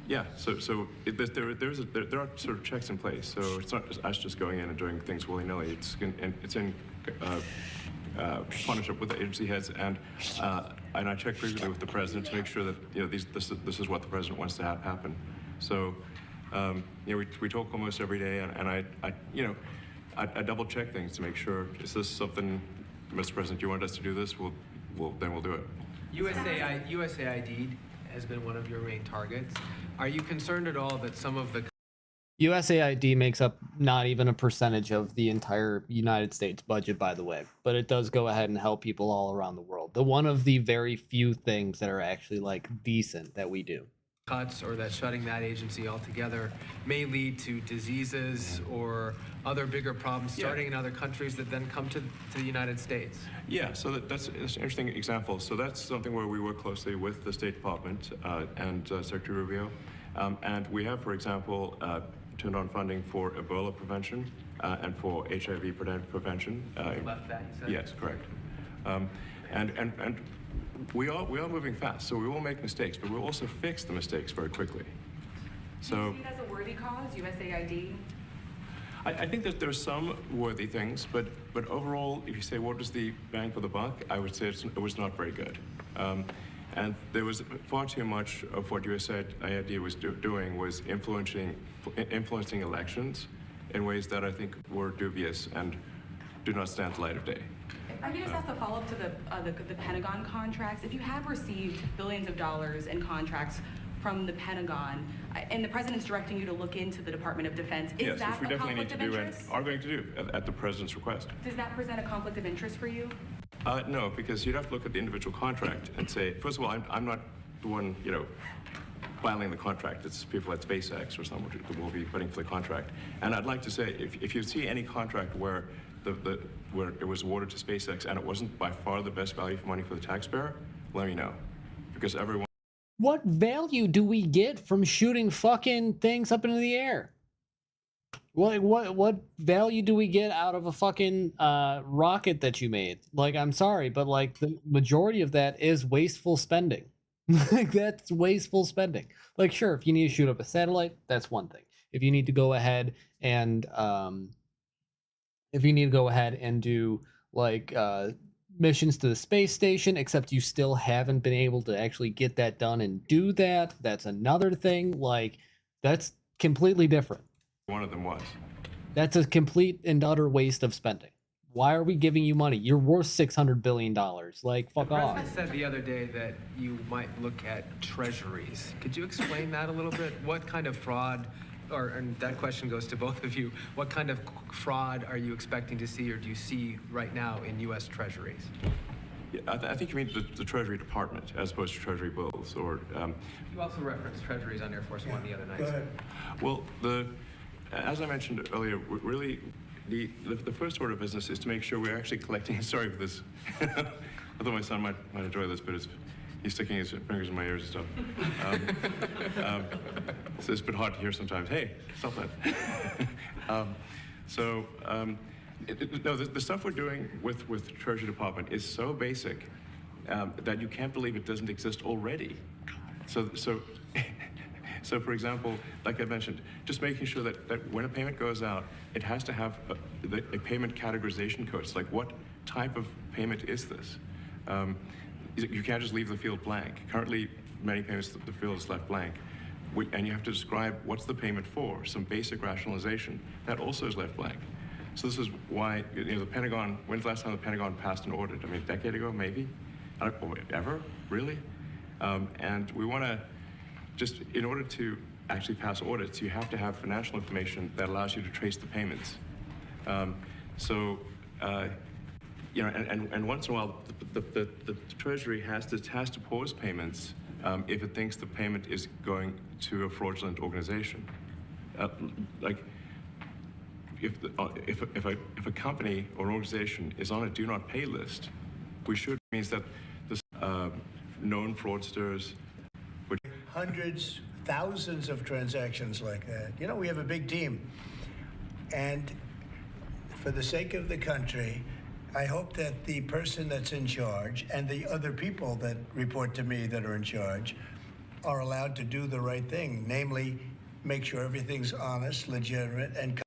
yeah. So there are sort of checks in place. So it's not just us just going in and doing things willy nilly. It's in partnership with the agency heads, and I check frequently with the president to make sure that this is what the president wants to have happen. So we talk almost every day, and I double check things to make sure, is this something, Mr. President, you want us to do this? Then we'll do it. USAID has been one of your main targets. Are you concerned at all that some of the USAID makes up not even a percentage of the entire United States budget, by the way, but it does go ahead and help people all around the world. The one of the very few things that are actually like decent that we do. Cuts or that shutting that agency altogether may lead to diseases or other bigger problems starting in other countries that then come to the United States. Yeah, so that's an interesting example. So that's something where we work closely with the State Department and Secretary Rubio. And we have, for example, turned on funding for Ebola prevention and for HIV prevention. Left that, you said? Yes, correct. And we are moving fast, so we will make mistakes, but we'll also fix the mistakes very quickly. So, do you see it as a worthy cause, USAID? I think that there's some worthy things, but overall, if you say what was the bang for the buck, I would say it was not very good. And there was far too much of what USAID was doing was influencing elections in ways that I think were dubious and do not stand the light of day. I can just ask a follow-up to the Pentagon contracts. If you have received billions of dollars in contracts from the Pentagon, and the president's directing you to look into the Department of Defense, is that which we a definitely need conflict to of do and interest? are going to do at the president's request. Does that present a conflict of interest for you? No, because you'd have to look at the individual contract and say, first of all, I'm not the one, filing the contract. It's people at SpaceX or someone who will be putting for the contract. And I'd like to say, if you see any contract where where it was awarded to SpaceX and it wasn't by far the best value for money for the taxpayer, let me know, because everyone. What value do we get from shooting fucking things up into the air? Like, what value do we get out of a fucking rocket that you made? Like, I'm sorry, but like the majority of that is wasteful spending. Like, that's wasteful spending. Like, sure, if you need to shoot up a satellite, that's one thing. If you need to go ahead and do like missions to the space station, except you still haven't been able to actually get that done and do that, that's another thing. Like, that's completely different. One of them was. That's a complete and utter waste of spending. Why are we giving you money? You're worth $600 billion. Like, fuck The off. president said the other day that you might look at treasuries. Could you explain that a little bit? What kind of fraud, and that question goes to both of you, what kind of fraud are you expecting to see or do you see right now in U.S. treasuries? Yeah, I think you mean the Treasury Department as opposed to Treasury bills, or. You also referenced treasuries on Air Force One the other night. Go ahead. Well, as I mentioned earlier, really, the first order of business is to make sure we're actually collecting. Sorry for this. I thought my son might enjoy this, but he's sticking his fingers in my ears and stuff. So it's a bit hard to hear sometimes. Hey, stop that. No, the stuff we're doing with the Treasury Department is so basic that you can't believe it doesn't exist already. So for example, like I mentioned, just making sure that when a payment goes out, it has to have a payment categorization code. It's like, what type of payment is this? You can't just leave the field blank. Currently, many payments, the field is left blank. And you have to describe what's the payment for, some basic rationalization. That also is left blank. So this is why, the Pentagon, when's the last time the Pentagon passed an audit? I mean, a decade ago, maybe? Ever? Really? And we want to, just in order to actually pass audits, you have to have financial information that allows you to trace the payments. And once in a while, the Treasury has to pause payments if it thinks the payment is going to a fraudulent organization. If a company or organization is on a do not pay list, means that the known fraudsters. Hundreds, thousands of transactions like that. We have a big team. And for the sake of the country, I hope that the person that's in charge and the other people that report to me that are in charge are allowed to do the right thing, namely make sure everything's honest, legitimate, and.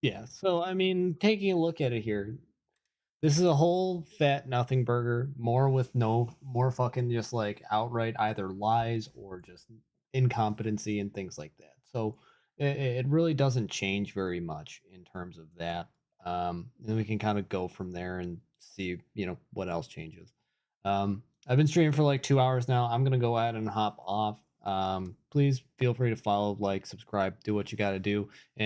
Yeah, so I mean, taking a look at it here, this is a whole fat nothing burger, more fucking just like outright either lies or just incompetency and things like that. So it really doesn't change very much in terms of that. And then we can kind of go from there and see, what else changes. I've been streaming for like 2 hours now. I'm gonna go ahead and hop off. Please feel free to follow, like, subscribe, do what you got to do. And